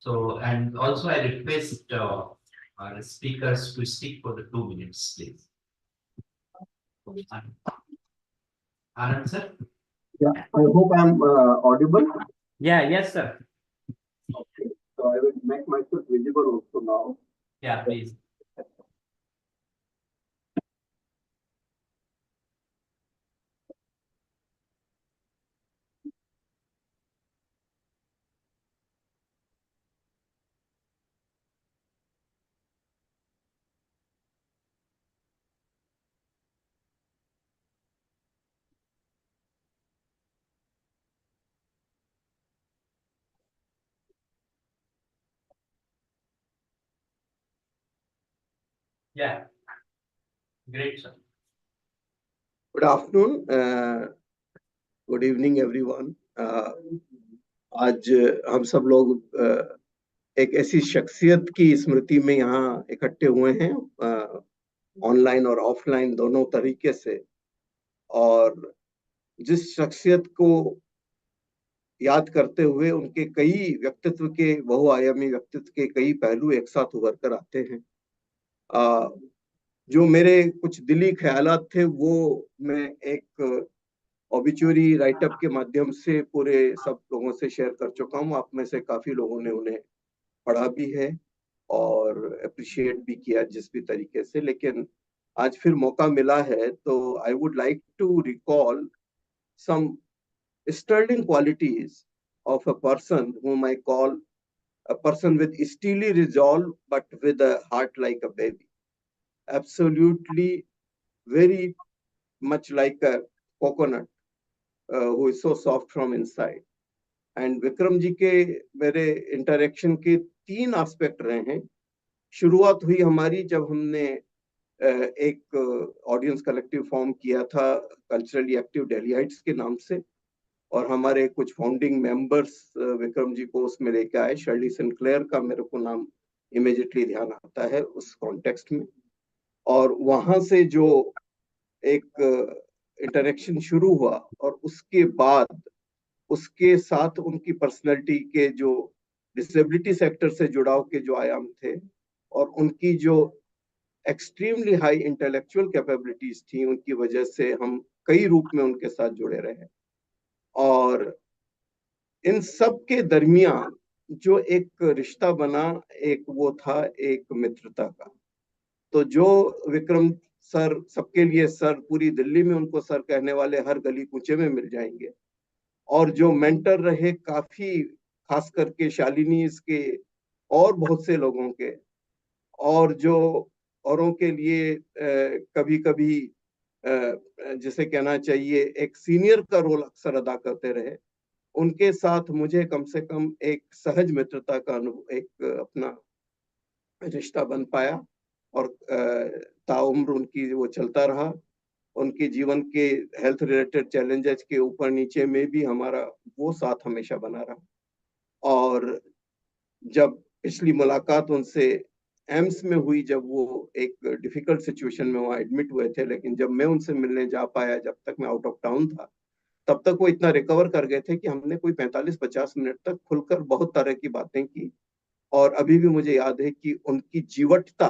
Speaker 2: So, and also I request our speakers to speak for the 2 minutes, please. Anand sir.
Speaker 10: Yeah, I hope I'm audible.
Speaker 2: Yeah, yes sir.
Speaker 10: Okay, so I will make myself visible also now.
Speaker 2: Yeah, please. Yeah, great, sir.
Speaker 10: Good afternoon. Good evening, everyone. आज हम सब लोग एक ऐसी शख्सियत की स्मृति में यहाँ इकट्ठे हुए हैं, ऑनलाइन और ऑफलाइन दोनों तरीके से, और जिस शख्सियत को याद करते हुए उनके कई व्यक्तित्व के, बहुआयामी व्यक्तित्व के कई पहलू एक साथ उभर कर आते हैं। जो मेरे कुछ दिली ख्यालात थे वो मैं एक ऑबिचुरी राइटअप के माध्यम से पूरे सब लोगों से शेयर कर चुका हूँ। आप में से काफी लोगों ने उन्हें पढ़ा भी है और अप्रिशिएट भी किया जिस भी तरीके से, लेकिन आज फिर मौका मिला है तो I would like to recall some sterling qualities of a person whom I call a person with steely resolve but with a heart like a baby. Absolutely very much like a coconut who is so soft from inside. And Vikram ji के मेरे interaction के 3 aspect रहे हैं। शुरुआत हुई हमारी जब हमने एक ऑडियंस कलेक्टिव फॉर्म किया था कल्चरली एक्टिव डेलियाइट्स के नाम से, और हमारे कुछ फाउंडिंग मेंबर्स विक्रम जी को उसमें लेके आए। शर्ली सिंक्लेयर का मेरे को नाम इमीडिएटली ध्यान आता है उस कॉन्टेक्स्ट में, और वहां से जो एक इंटरेक्शन शुरू हुआ और उसके बाद उसके साथ उनकी पर्सनैलिटी के जो डिसेबिलिटी सेक्टर से जुड़ाव के जो आयाम थे और उनकी जो एक्सट्रीमली हाई इंटेलेक्चुअल कैपेबिलिटीज थी, उनकी वजह से हम कई रूप में उनके साथ जुड़े रहे। और इन सब के दरमियान जो एक रिश्ता बना, एक वो था एक मित्रता का। तो जो विक्रम सर, सबके लिए सर, पूरी दिल्ली में उनको सर कहने वाले हर गली कूचे में मिल जाएंगे, और जो मेंटर रहे काफी, खास करके शालिनी इसके और बहुत से लोगों के, और जो औरों के लिए कभी कभी जिसे कहना चाहिए एक सीनियर का रोल अक्सर अदा करते रहे, उनके साथ मुझे कम से कम एक सहज मित्रता का एक अपना रिश्ता बन पाया, और ताउम्र उनकी वो चलता रहा। उनके जीवन के हेल्थ रिलेटेड चैलेंजेस के ऊपर नीचे में भी हमारा वो साथ हमेशा बना रहा। और जब पिछली मुलाकात उनसे एम्स में हुई, जब वो एक डिफिकल्ट सिचुएशन में वहाँ एडमिट हुए थे, लेकिन जब मैं उनसे मिलने जा पाया, जब तक मैं आउट ऑफ टाउन था, तब तक वो इतना रिकवर कर गए थे कि हमने कोई 45-50 मिनट तक खुलकर बहुत तरह की बातें की। और अभी भी मुझे याद है कि उनकी जीवटता,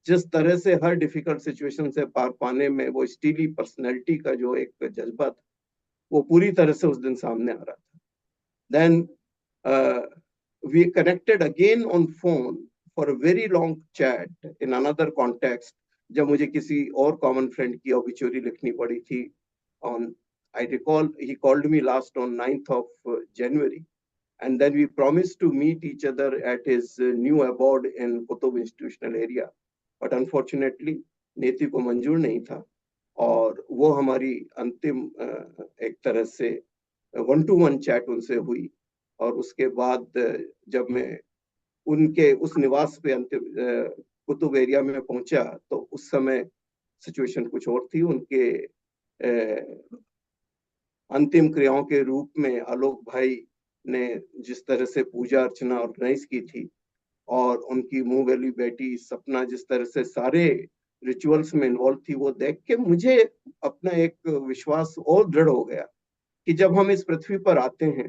Speaker 10: जिस तरह से हर डिफिकल्ट सिचुएशन से पार पाने में वो स्टीली पर्सनैलिटी का जो एक जज्बा था, वो पूरी तरह से उस दिन सामने आ रहा था। Then we connected again on phone for a very long chat in another context, जब मुझे किसी और कॉमन फ्रेंड की ऑबिचुरी लिखनी पड़ी थी। On I recall he called me last on 9th of January, and then we promised to meet each other at his new abode in Kutub institutional area, but unfortunately नीति को मंजूर नहीं था, और वो हमारी अंतिम एक तरह से 1-to-1 चैट उनसे हुई। और उसके बाद जब मैं उनके उस निवास पे अंतिम कुतुब एरिया में पहुंचा, तो उस समय सिचुएशन कुछ और थी। उनके अंतिम क्रियाओं के रूप में आलोक भाई ने जिस तरह से पूजा अर्चना ऑर्गेनाइज की थी, और उनकी मुंह वाली बेटी सपना जिस तरह से सारे रिचुअल्स में इन्वॉल्व थी, वो देख के मुझे अपना एक विश्वास और दृढ़ हो गया कि जब हम इस पृथ्वी पर आते हैं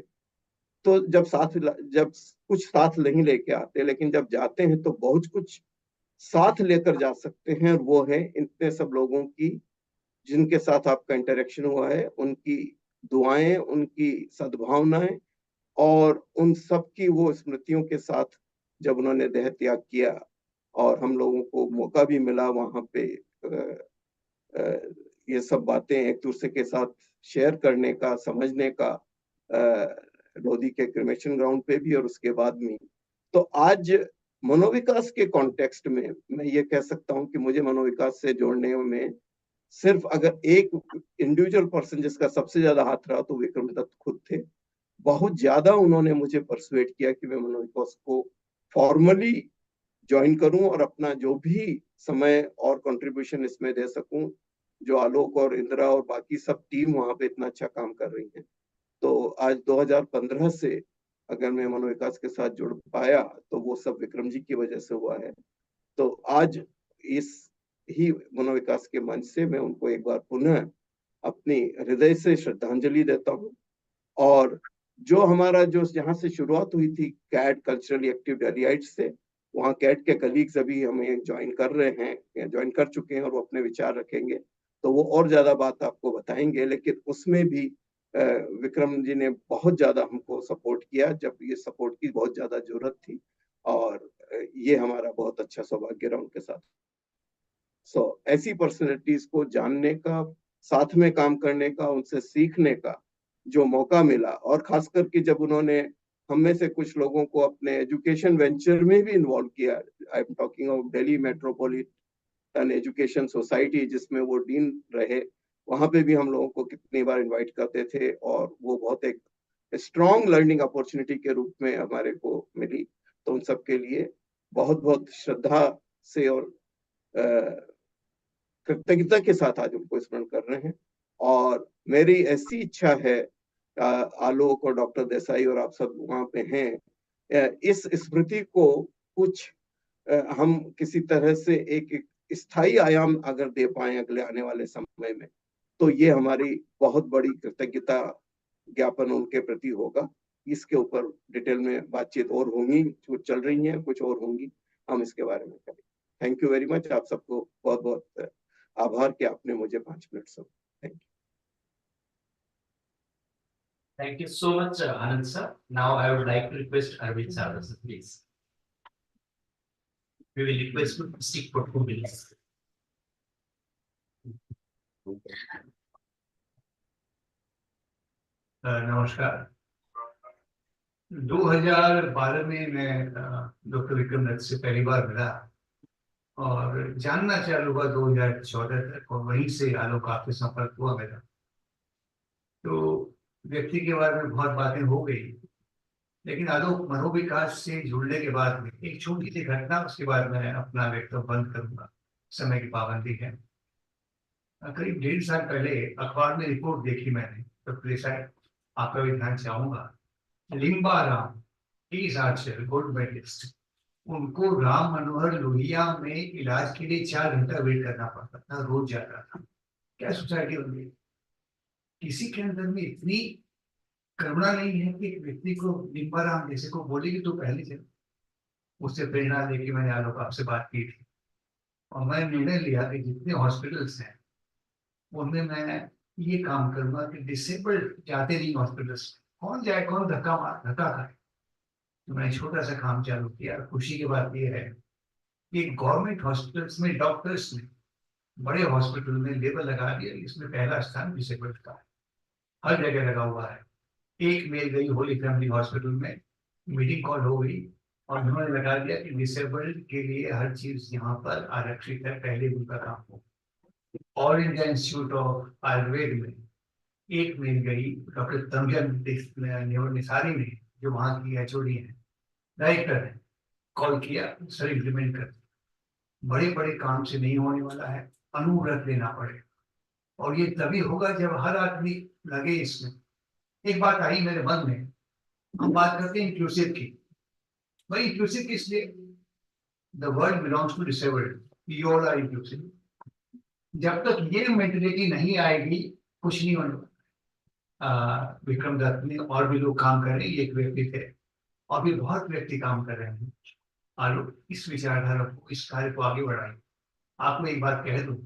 Speaker 10: तो जब कुछ साथ नहीं लेके आते, लेकिन जब जाते हैं तो बहुत कुछ साथ लेकर जा सकते हैं। और वो है इतने सब लोगों की जिनके साथ आपका इंटरेक्शन हुआ है, उनकी दुआएं, उनकी सद्भावनाएं, और उन सब की वो स्मृतियों के साथ जब उन्होंने देह त्याग किया और हम लोगों को मौका भी मिला वहां पे ये सब बातें एक दूसरे के साथ शेयर करने का, समझने का, लोधी के क्रिमेशन ग्राउंड पे भी और उसके बाद में। तो आज मनोविकास के कॉन्टेक्स्ट में मैं ये कह सकता हूँ कि मुझे मनोविकास से जोड़ने में सिर्फ अगर एक इंडिविजुअल पर्सन जिसका सबसे ज्यादा हाथ रहा तो विक्रम दत्त खुद थे। बहुत ज्यादा उन्होंने मुझे परसुएट किया कि मैं मनोविकास को फॉर्मली ज्वाइन करूं और अपना जो भी समय और कंट्रीब्यूशन इसमें दे सकूं, जो आलोक और इंदिरा और बाकी सब टीम वहां पे इतना अच्छा काम कर रही है। तो आज 2015 से अगर मैं मनोविकास के साथ जुड़ पाया तो वो सब विक्रम जी की वजह से हुआ है। तो आज इस ही मनोविकास के मंच से मैं उनको एक बार पुनः अपनी हृदय से श्रद्धांजलि देता हूँ। और जो हमारा जो जहाँ से शुरुआत हुई थी कैट कल्चरली एक्टिव डेलियाइट से, वहाँ कैट के कलीग्स अभी हमें ज्वाइन कर रहे हैं या ज्वाइन कर चुके हैं और वो अपने विचार रखेंगे, तो वो और ज्यादा बात आपको बताएंगे। लेकिन उसमें भी विक्रम जी ने बहुत ज्यादा हमको सपोर्ट किया जब ये सपोर्ट की बहुत ज्यादा जरूरत थी, और ये हमारा बहुत अच्छा सौभाग्य रहा उनके साथ। ऐसी पर्सनैलिटीज को जानने का, साथ में काम करने का, उनसे सीखने का जो मौका मिला, और खास करके जब उन्होंने हम में से कुछ लोगों को अपने एजुकेशन वेंचर में भी इन्वॉल्व किया। I am talking of Delhi metropolitan education society, जिसमें वो डीन रहे, वहां पे भी हम लोगों को कितनी बार इनवाइट करते थे, और वो बहुत एक स्ट्रॉन्ग लर्निंग अपॉर्चुनिटी के रूप में हमारे को मिली। तो उन सब के लिए बहुत बहुत श्रद्धा से और कृतज्ञता के साथ आज उनको स्मरण कर रहे हैं। और मेरी ऐसी इच्छा है, आलोक और डॉक्टर देसाई और आप सब वहां पे हैं, इस स्मृति को कुछ हम किसी तरह से एक स्थायी आयाम अगर दे पाए अगले आने वाले समय में, तो ये हमारी बहुत बड़ी कृतज्ञता ज्ञापन उनके प्रति होगा। इसके ऊपर डिटेल में बातचीत और होंगी, कुछ चल रही हैं, कुछ और होंगी, हम इसके बारे में करें। Thank you very much. आप सबको बहुत बहुत आभार कि आपने मुझे 5 मिनट सब। Thank you.
Speaker 2: Thank you so much, Anand sir. Now I would like to request Arvind sir, please. We will request to stick for 2 minutes.
Speaker 9: नमस्कार। 2012 में मैं डॉक्टर विक्रम दत्त से पहली बार मिला और जानना चालू हुआ 2014 तक, और वहीं से आलोक आपसे संपर्क हुआ मेरा। तो व्यक्ति के बारे में बहुत बातें हो गई, लेकिन आलोक मनोविकास से जुड़ने के बाद में एक छोटी सी घटना, उसके बाद मैं अपना वक्तव्य बंद करूंगा, समय की पाबंदी है। करीब 1.5 साल पहले अखबार में रिपोर्ट देखी मैंने, तो प्लीज आपका भी ध्यान चाहूंगा। Limba Ram is archer gold medallist, उनको राम मनोहर लोहिया में इलाज के लिए 4 घंटा वेट करना पड़ता था, रोज जाता था। क्या सोसाइटी होगी? किसी के अंदर में इतनी करुणा नहीं है कि एक व्यक्ति को लिम्बा राम जैसे को बोले कि तू पहले चल। उससे प्रेरणा लेके मैंने आलोक आपसे बात की थी, और मैं निर्णय लिया कि जितने हॉस्पिटल्स हैं उनमें मैं ये काम करूंगा कि डिसेबल्ड जाते नहीं हॉस्पिटल्स में, कौन जाए, कौन धक्का खाए। तो मैंने छोटा सा काम चालू किया। खुशी की बात यह है कि गवर्नमेंट हॉस्पिटल्स में डॉक्टर्स ने, बड़े हॉस्पिटल में लेबल लगा दिया, इसमें पहला स्थान डिसेबल्ड का है, हर जगह लगा हुआ है। एक मेल गई होली फैमिली हॉस्पिटल में, मीटिंग कॉल हो गई और उन्होंने लगा दिया कि डिसेबल्ड के लिए हर चीज यहाँ पर आरक्षित है, पहले उनका काम हो। All India institute of Ayurveda में एक मेल गई डॉक्टर तंजन निसारी ने, जो वहाँ की एचओडी है, डायरेक्टर है, कॉल किया, सर इम्प्लीमेंट कर। बड़े बड़े काम से नहीं होने वाला है, अनुव्रत लेना पड़ेगा, और ये तभी होगा जब हर आदमी लगे इसमें। एक बात आई मेरे मन में, हम बात करते हैं इंक्लूसिव की। भाई इंक्लूसिव किस लिए? The world belongs to disabled, you all are inclusive. जब तक ये मेंटेलिटी नहीं आएगी, कुछ नहीं होने वाला। विक्रम दत्त ने और भी लोग काम कर रहे हैं, ये एक व्यक्ति थे, और भी बहुत व्यक्ति काम कर रहे हैं। और इस विचारधारा को, इस कार्य को आगे बढ़ाएं। आपको एक बात कह दूं,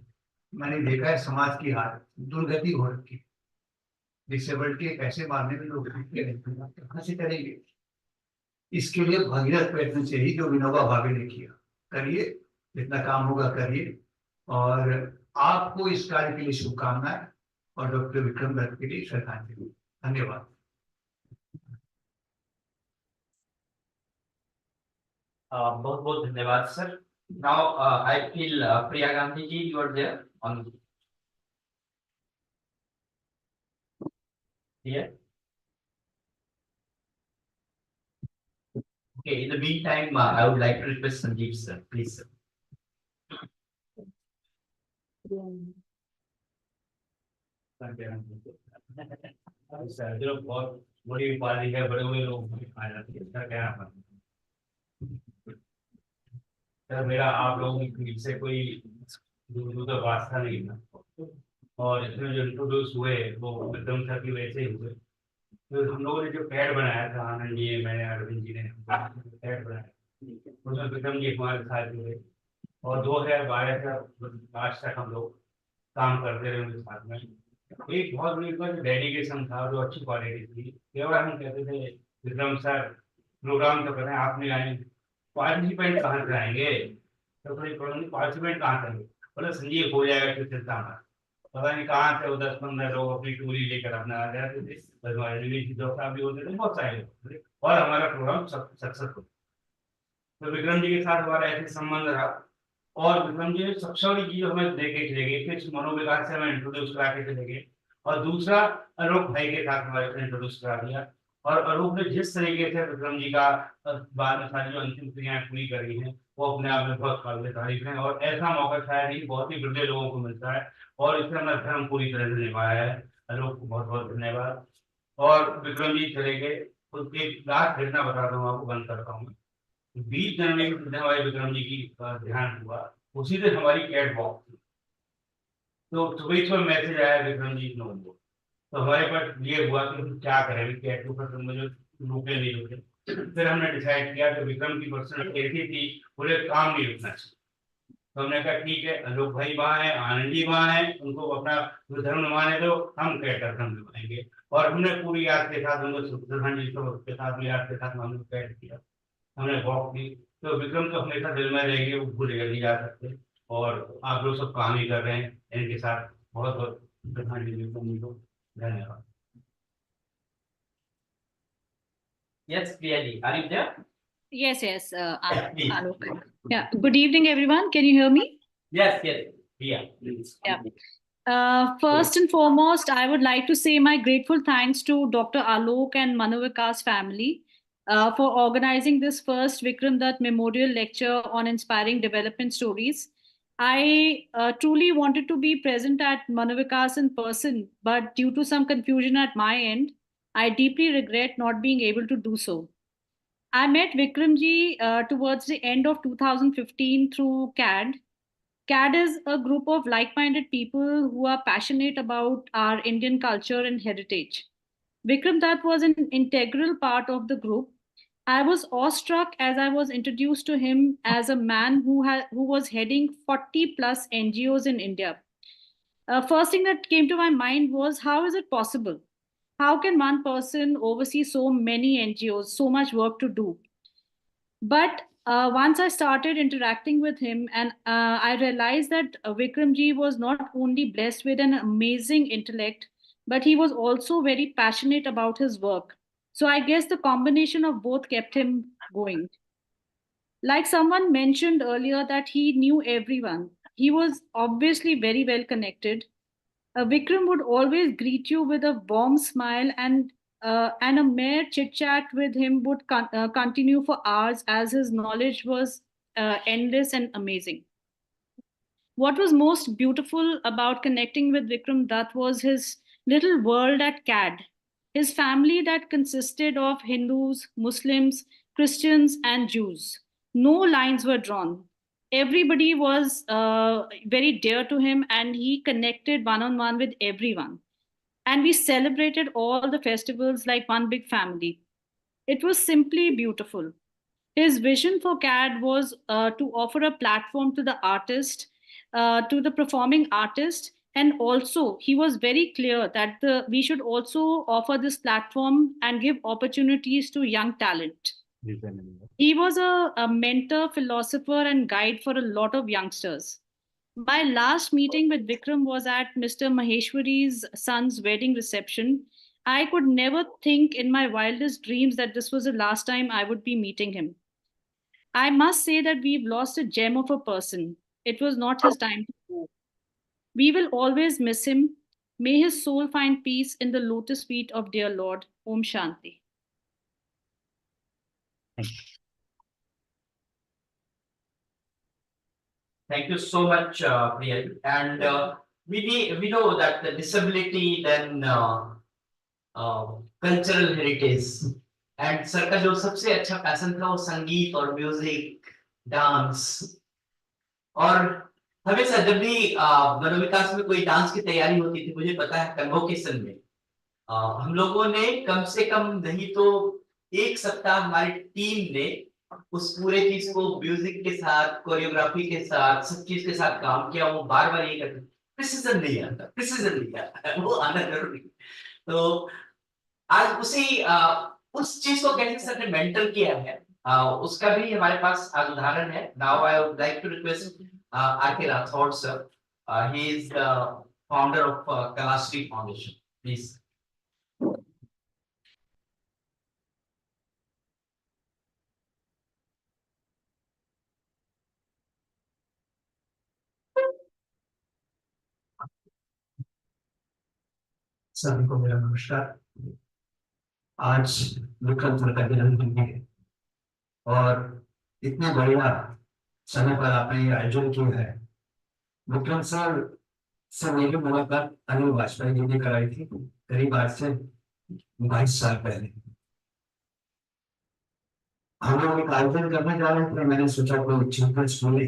Speaker 9: मैंने देखा है समाज की हालत दुर्गति हो रखी है। डिसेबल्ड के पैसे मारने में लोग कहाँ से करेंगे? इसके लिए भगीरथ प्रयत्न चाहिए, जो विनोबा भावे ने किया। करिए, जितना काम होगा करिए, और आपको इस कार्य के लिए शुभकामनाएं, और डॉक्टर विक्रम दत्त के लिए श्रद्धांजलि। धन्यवाद।
Speaker 2: बहुत बहुत धन्यवाद sir. Now I feel Priya Gandhi ji, you are there on here. Okay, in the meantime, I would like to request Sanjeev sir, please sir. Sir जो बहुत बड़ी उपाधि है, बड़े बड़े लोग आ जाते हैं, इसका क्या नाम है? सर मेरा आप लोगों की फील्ड से कोई दूर दूर का वास्ता नहीं था, और इसमें जो इंट्रोड्यूस हुए वो विक्रम सर की वजह से ही हुए। तो हम लोगों ने जो पैड बनाया था, आनंद जी ने, मैंने, अरविंद जी ने पैड बनाया, उसमें विक्रम जी हमारे साथ हुए, और 2012 से आज तक हम लोग काम करते रहे उनके साथ में। एक बहुत बड़ी बात डेडिकेशन था, जो अच्छी क्वालिटी थी। केवल हम कहते थे विक्रम सर प्रोग्राम तो करें, आप नहीं आए, पार्टिसिपेंट कहाँ से आएंगे, तो कोई प्रॉब्लम, पार्टिसिपेंट कहाँ से, बोले संजीव हो जाएगा, फिर चिंता ना। पता नहीं कहाँ से वो 10-15 लोग अपनी टूरी लेकर अपना आ जाते थे, भी होते थे, बहुत सारे लोग थे, और हमारा प्रोग्राम सक्सेसफुल। तो विक्रम जी के साथ हमारा ऐसे संबंध रहा, और विक्रम जी ने सबसे बड़ी चीज हमें देखे चले गए, फिर मनोविकास से हमें इंट्रोड्यूस करा के चले गए, और दूसरा अरूप भाई के साथ हमारे इंट्रोड्यूस करा दिया। और अरूप ने जिस तरीके से विक्रम जी का बाद में सारी जो अंतिम क्रियाएं पूरी करी हैं, वो अपने आप में बहुत काबिल तारीफ है, और ऐसा मौका शायद ही बहुत ही विरले लोगों को मिलता है, और इससे अपना धर्म पूरी तरह से निभाया है। अरूप को बहुत बहुत धन्यवाद। और विक्रम जी चले गए, उसकी एक लास्ट घटना बताता हूँ आपको, बंद करता हूँ। 20 जनवरी के दिन हमारे विक्रम जी की ध्यान हुआ, उसी दिन हमारी कैट वॉक थी। तो सुबह सुबह मैसेज आया विक्रम जी नो वो, तो हमारे पास ये हुआ कि हम क्या करें, कैट को पर मुझे रुके नहीं रुके। फिर हमने डिसाइड किया कि विक्रम की पर्सनल ऐसी थी, पूरे काम नहीं रुकना चाहिए। तो हमने कहा ठीक है, अलोक भाई वहाँ है, आनंद जी वहाँ है, उनको अपना धर्म निभाने दो, हम कैट का धर्म निभाएंगे। और हमने पूरी याद के साथ उनको श्रद्धांजलि के साथ में याद के साथ हमने कैट किया, हमने वॉक की। तो विक्रम तो हमेशा दिल में रहेंगे, वो भूले नहीं जा सकते, और आप लोग सब काम ही कर रहे हैं इनके साथ। बहुत बहुत श्रद्धांजलि को, धन्यवाद। Yes, clearly. Are you there?
Speaker 11: Yes, yes.
Speaker 2: Yeah, please.
Speaker 11: Alok. Yeah. Good evening, everyone. Can you hear me?
Speaker 2: Yes, yes. Yeah, please.
Speaker 11: Yeah. First and foremost, I would like to say my grateful thanks to Dr. Alok and Manovikas family for organizing this first Vikram Dutt Memorial Lecture on inspiring development stories. I truly wanted to be present at Manovikas in person, but due to some confusion at my end, I deeply regret not being able to do so. I met Vikramji towards the end of 2015 through CAD. CAD is a group of like minded people who are passionate about our Indian culture and heritage. Vikram Dutt was an integral part of the group. I was awestruck as I was introduced to him as a man who was heading 40 plus NGOs in India. First thing that came to my mind was, how is it possible? How can one person oversee so many NGOs, so much work to do? But once I started interacting with him, and I realized that Vikramji was not only blessed with an amazing intellect, but he was also very passionate about his work. So I guess the combination of both kept him going. Like someone mentioned earlier, that he knew everyone. He was obviously very well connected. Vikram would always greet you with a warm smile, and a mere chit chat with him would continue for hours, as his knowledge was endless and amazing. What was most beautiful about connecting with Vikram Dutt was his little world at CAD. His family that consisted of Hindus, Muslims, Christians, and Jews. No lines were drawn. Everybody was very dear to him, and he connected one on one with everyone. And we celebrated all the festivals like one big family. It was simply beautiful. His vision for CAD was to offer a platform to the artist, to the performing artist, and also he was very clear that we should also offer this platform and give opportunities to young talent. He was a mentor, philosopher, and guide for a lot of youngsters. My last meeting with Vikram was at Mr. Maheshwari's son's wedding reception. I could never think in my wildest dreams that this was the last time I would be meeting him. I must say that we've lost a gem of a person. It was not his time to go. We will always miss him. May his soul find peace in the lotus feet of dear Lord. Om Shanti.
Speaker 2: Thank you so much, Priyal. And we know that the disability, then cultural heritage, and sir का जो सबसे अच्छा passion था वो संगीत और music, dance. और हमेशा जब भी मनोविकास में कोई डांस की तैयारी होती थी, मुझे पता है कन्वोकेशन में हम लोगों ने कम से कम नहीं तो 1 सप्ताह हमारी टीम ने उस पूरे चीज को म्यूजिक के साथ, कोरियोग्राफी के साथ, सब चीज के साथ काम किया। वो बार बार ये करते, प्रिसीजन नहीं आता वो आना जरूरी। तो आज उस चीज को कैसे सर ने मेंटर किया है, उसका भी हमारे पास आज उदाहरण है। Now I would like to request R K. Rathore sir, he is the founder of Kalashree foundation, please.
Speaker 9: सभी को मेरा नमस्कार। आज विक्रम सर का जन्मदिन है और इतने बढ़िया समय पर आपने ये आयोजन किया है। विक्रम सर से मेरी मुलाकात अनिल वाजपेयी जी ने कराई थी, करीब आज से 22 साल पहले। हम लोग एक आयोजन करने जा रहे थे, मैंने सोचा कोई चीफ गेस्ट मिले,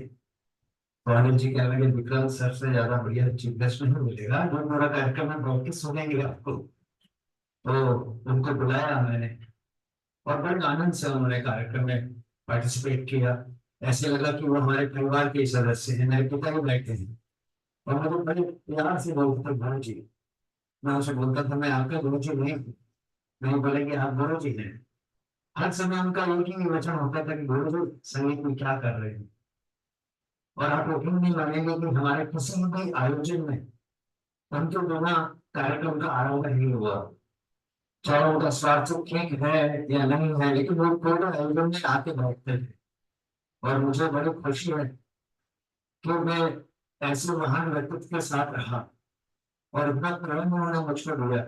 Speaker 9: तो अनिल जी कहने लगे विक्रम सर से ज्यादा बढ़िया चीफ गेस्ट नहीं मिलेगा, जो पूरा कार्यक्रम में बैठ के सुनेंगे आपको। तो उनको बुलाया मैंने और बड़े आनंद से उन्होंने कार्यक्रम में पार्टिसिपेट किया। ऐसे लगा कि वो हमारे परिवार के सदस्य हैं, मेरे पिता भी बैठे हैं और मुझे बड़े प्यार से बोलते थे गुरु जी। मैं उसे बोलता था मैं आपका गुरु जी नहीं बोलेंगे आप गुरु जी हैं। हर समय उनका एक ही वचन होता था कि गुरु जी संगीत में क्या कर रहे हैं। और आप यकीन नहीं मानेंगे कि हमारे किसी भी आयोजन में उनके बिना कार्यक्रम का आरंभ नहीं हुआ, चाहे उनका स्वार्थ ठीक है या नहीं है, लेकिन वो पूरे आयोजन में आके बैठते थे। और मुझे बड़ी खुशी है कि मैं ऐसे महान व्यक्तित्व के साथ रहा और इतना प्रेम उन्होंने मुझको दिया।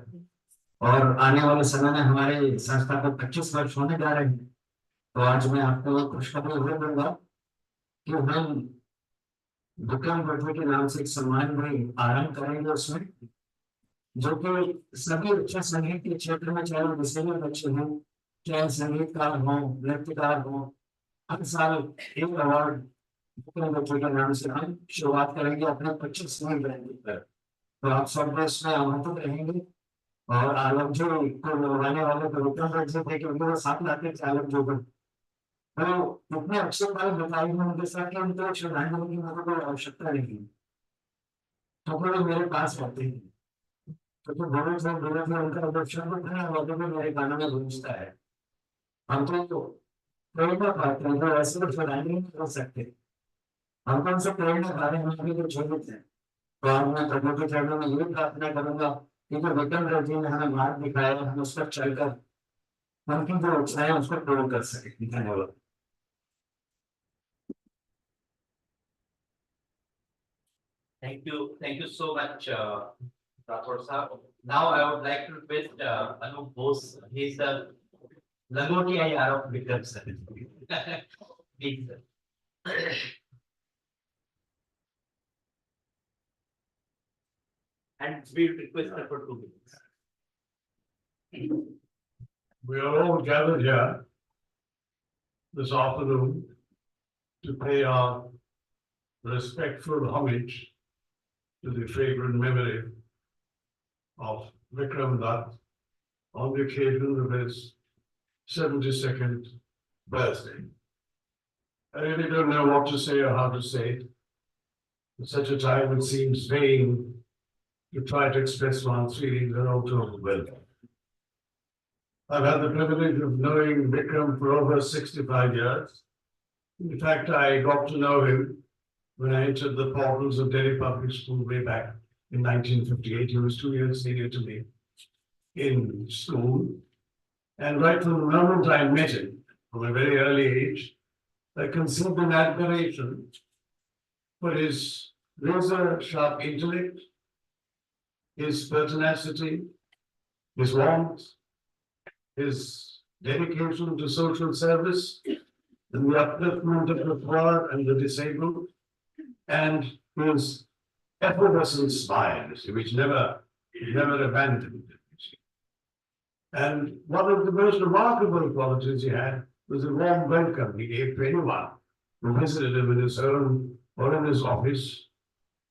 Speaker 9: और आने वाले समय में हमारे संस्था को 25 वर्ष होने जा रहे हैं, तो आज मैं आपको खुशखबरी हुए दूंगा कि हम विक्रम दुत्त के नाम से एक सम्मान भी आरंभ करेंगे उसमें, जो कि सभी उच्च संगीत के क्षेत्र में, चाहे वो डिसेबल बच्चे हों, चाहे संगीतकार हों, नृत्यकार हों, हर साल एक अवार्ड विक्रम दुत्त के नाम से हम शुरुआत करेंगे अपने 25वें ब्रांड पर। तो आप सब इसमें आमंत्रित रहेंगे। और आलोक जी को लगाने वाले तो विक्रम दुत्त जी थे, क्योंकि वो साथ लाते थे आलोक जी को। तो इतने अच्छे पल बताए हैं उनके साथ कि उनको श्रद्धांजलि की मुझे कोई आवश्यकता नहीं, तो वो मेरे पास रहते हैं। तो गुरु से उनका दर्शन तो है और भी मेरे गानों में गूंजता है। हम तो प्रेरणा पाते हैं, तो ऐसे तो श्रद्धांजलि नहीं कर सकते, हम तो उनसे प्रेरणा पा रहे हैं, हम भी तो जीवित हैं। तो आज मैं प्रभु के चरणों में यही प्रार्थना करूंगा कि जो विक्रम दुत्त जी ने हमें मार्ग दिखाया, हम उस पर चलकर उनकी जो इच्छाएं उसको पूर्ण कर सके। धन्यवाद।
Speaker 2: Thank you so much, Rathod sir. Now I would like to request Anup Bose. He is the Langoti IR of Vikram sir. Please, sir. And we request her for 2 minutes.
Speaker 9: We are all gathered here this afternoon to pay our respectful homage to the fragrant memory of Vikram Dutt on the occasion of his 72nd birthday. I really don't know what to say or how to say it. At such a time, it seems vain to try to express one's feelings and all too well. I've had the privilege of knowing Vikram for over 65 years. In fact, I got to know him when I entered the portals of Delhi Public School way back in 1958. He was 2 years senior to me in school. And right from the moment I met him, from a very early age, I conceived an admiration for his razor-sharp intellect, his pertinacity, his warmth, his dedication to social service and the upliftment of the poor and the disabled, and his effervescent smile, which never abandoned him. And one of the most remarkable qualities he had was a warm welcome he gave to anyone who visited him in his home or in his office,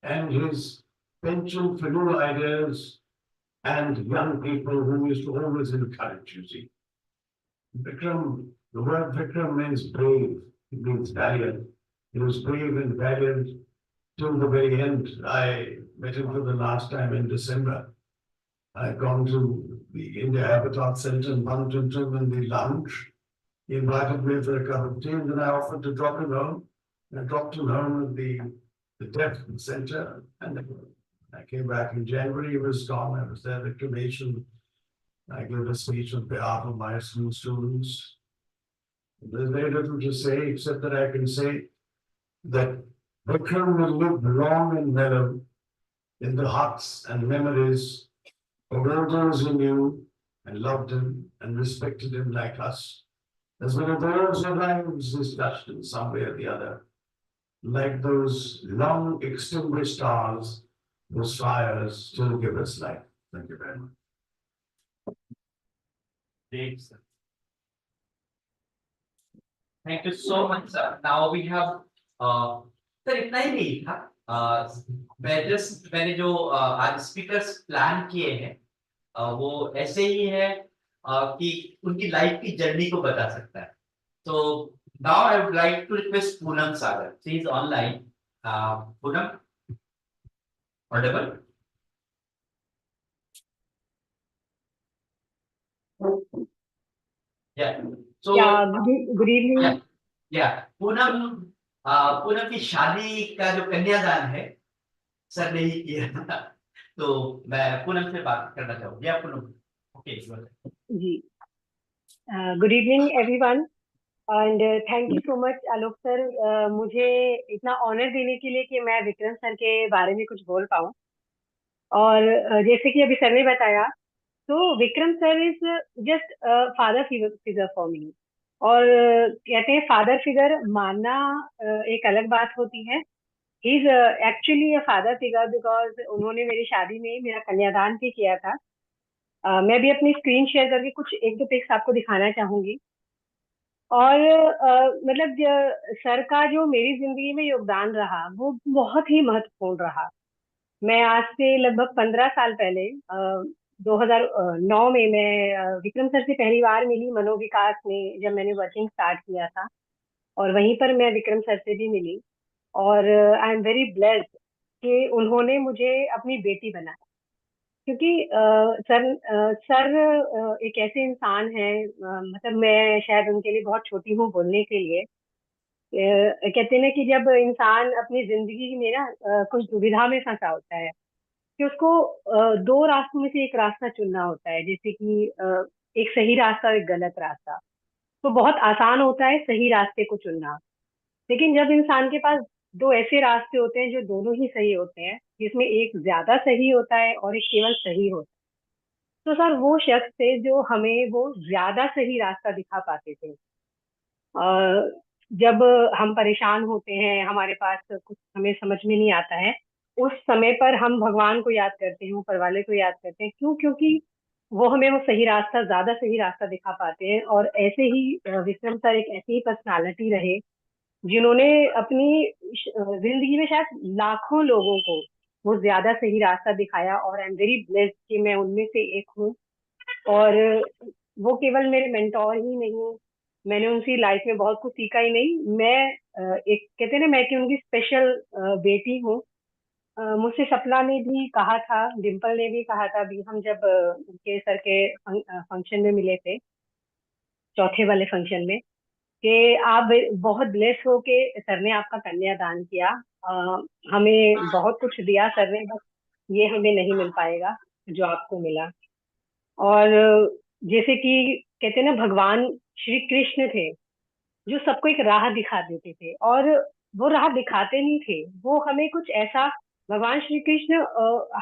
Speaker 9: and his penchant for new ideas and young people who used to always encourage, you see. Vikram, the word Vikram means brave, it means valiant. He was brave and valiant till the very end. I met him for the last time in December. I'd gone to the India Habitat Center and bumped into him in the lounge. He invited me for a cup of tea, and then I offered to drop him home. I dropped him home at the deaf center, and I came back in January. He was gone. I was there at cremation. I gave a speech on behalf of my school students. There's very little to say, except that I can say that Vikram will live long and mellow in the hearts and memories of all those who knew and loved him and respected him like us, as well as those whose lives is touched in some way or the other, like those long extinguished stars whose fires still give us light. Thank you very much.
Speaker 2: Great, sir. Thank you so much, sir. Now we have sir इतना ही नहीं था, मैंने जो आज speakers plan किए हैं वो ऐसे ही है कि उनकी लाइफ की जर्नी को बता सकता है. तो now I would like to request Poonam Sagar, she is online. Poonam, audible? Yeah. So
Speaker 12: good evening.
Speaker 2: Yeah. Poonam की शादी का जो कन्यादान है सर ने ही किया. तो मैं पूनम से बात करना चाहूँगी. या Poonam, okay
Speaker 12: ji. Good evening everyone and thank you so much Alok sir, मुझे इतना ऑनर देने के लिए कि मैं विक्रम सर के बारे में कुछ बोल पाऊँ. और जैसे कि अभी सर ने बताया, तो Vikram sir is just father figure for me. और कहते हैं फादर फिगर मानना एक अलग बात होती है. He is actually a father figure because उन्होंने मेरी शादी में मेरा कन्यादान भी किया था. मैं भी अपनी स्क्रीन शेयर करके कुछ एक दो पिक्स आपको दिखाना चाहूंगी. और मतलब सर का जो मेरी जिंदगी में योगदान रहा वो बहुत ही महत्वपूर्ण रहा. मैं आज से लगभग 15 साल पहले 2009 में मैं विक्रम सर से पहली बार मिली मनोविकास में, जब मैंने वर्किंग स्टार्ट किया था. और वहीं पर मैं विक्रम सर से भी मिली. और आई एम वेरी ब्लेस्ड कि उन्होंने मुझे अपनी बेटी बनाया. क्योंकि सर एक ऐसे इंसान हैं, मतलब मैं शायद उनके लिए बहुत छोटी हूँ बोलने के लिए. कहते हैं ना कि जब इंसान अपनी जिंदगी में ना कुछ दुविधा में फंसा होता है कि उसको दो रास्तों में से एक रास्ता चुनना होता है, जैसे कि एक सही रास्ता और एक गलत रास्ता. तो बहुत आसान होता है सही रास्ते को चुनना, लेकिन जब इंसान के पास दो ऐसे रास्ते होते हैं जो दोनों ही सही होते हैं, जिसमें एक ज्यादा सही होता है और एक केवल सही होता है, तो सर वो शख्स थे जो हमें वो ज्यादा सही रास्ता दिखा पाते थे. जब हम परेशान होते हैं, हमारे पास कुछ हमें समझ में नहीं आता है, उस समय पर हम भगवान को याद करते हैं, ऊपर वाले को याद करते हैं. क्यों? क्योंकि वो हमें वो सही रास्ता, ज्यादा सही रास्ता दिखा पाते हैं. और ऐसे ही विक्रम सर एक ऐसी ही पर्सनालिटी रहे जिन्होंने अपनी जिंदगी में शायद लाखों लोगों को वो ज्यादा सही रास्ता दिखाया. और आई एम वेरी ब्लेस्ड कि मैं उनमें से एक हूँ. और वो केवल मेरे मेंटोर ही नहीं, मैंने उनकी लाइफ में बहुत कुछ सीखा ही नहीं, मैं एक कहते हैं ना, मैं कि उनकी स्पेशल बेटी हूँ. मुझसे सपना ने भी कहा था, डिम्पल ने भी कहा था, अभी हम जब उनके सर के फंक्शन में मिले थे, चौथे वाले फंक्शन में, कि आप बहुत ब्लेस हो के सर ने आपका कन्यादान किया. हमें बहुत कुछ दिया सर ने, बस ये हमें नहीं मिल पाएगा जो आपको मिला. और जैसे कि कहते हैं ना, भगवान श्री कृष्ण थे जो सबको एक राह दिखा देते थे. और वो राह दिखाते नहीं थे, वो हमें कुछ ऐसा, भगवान श्री कृष्ण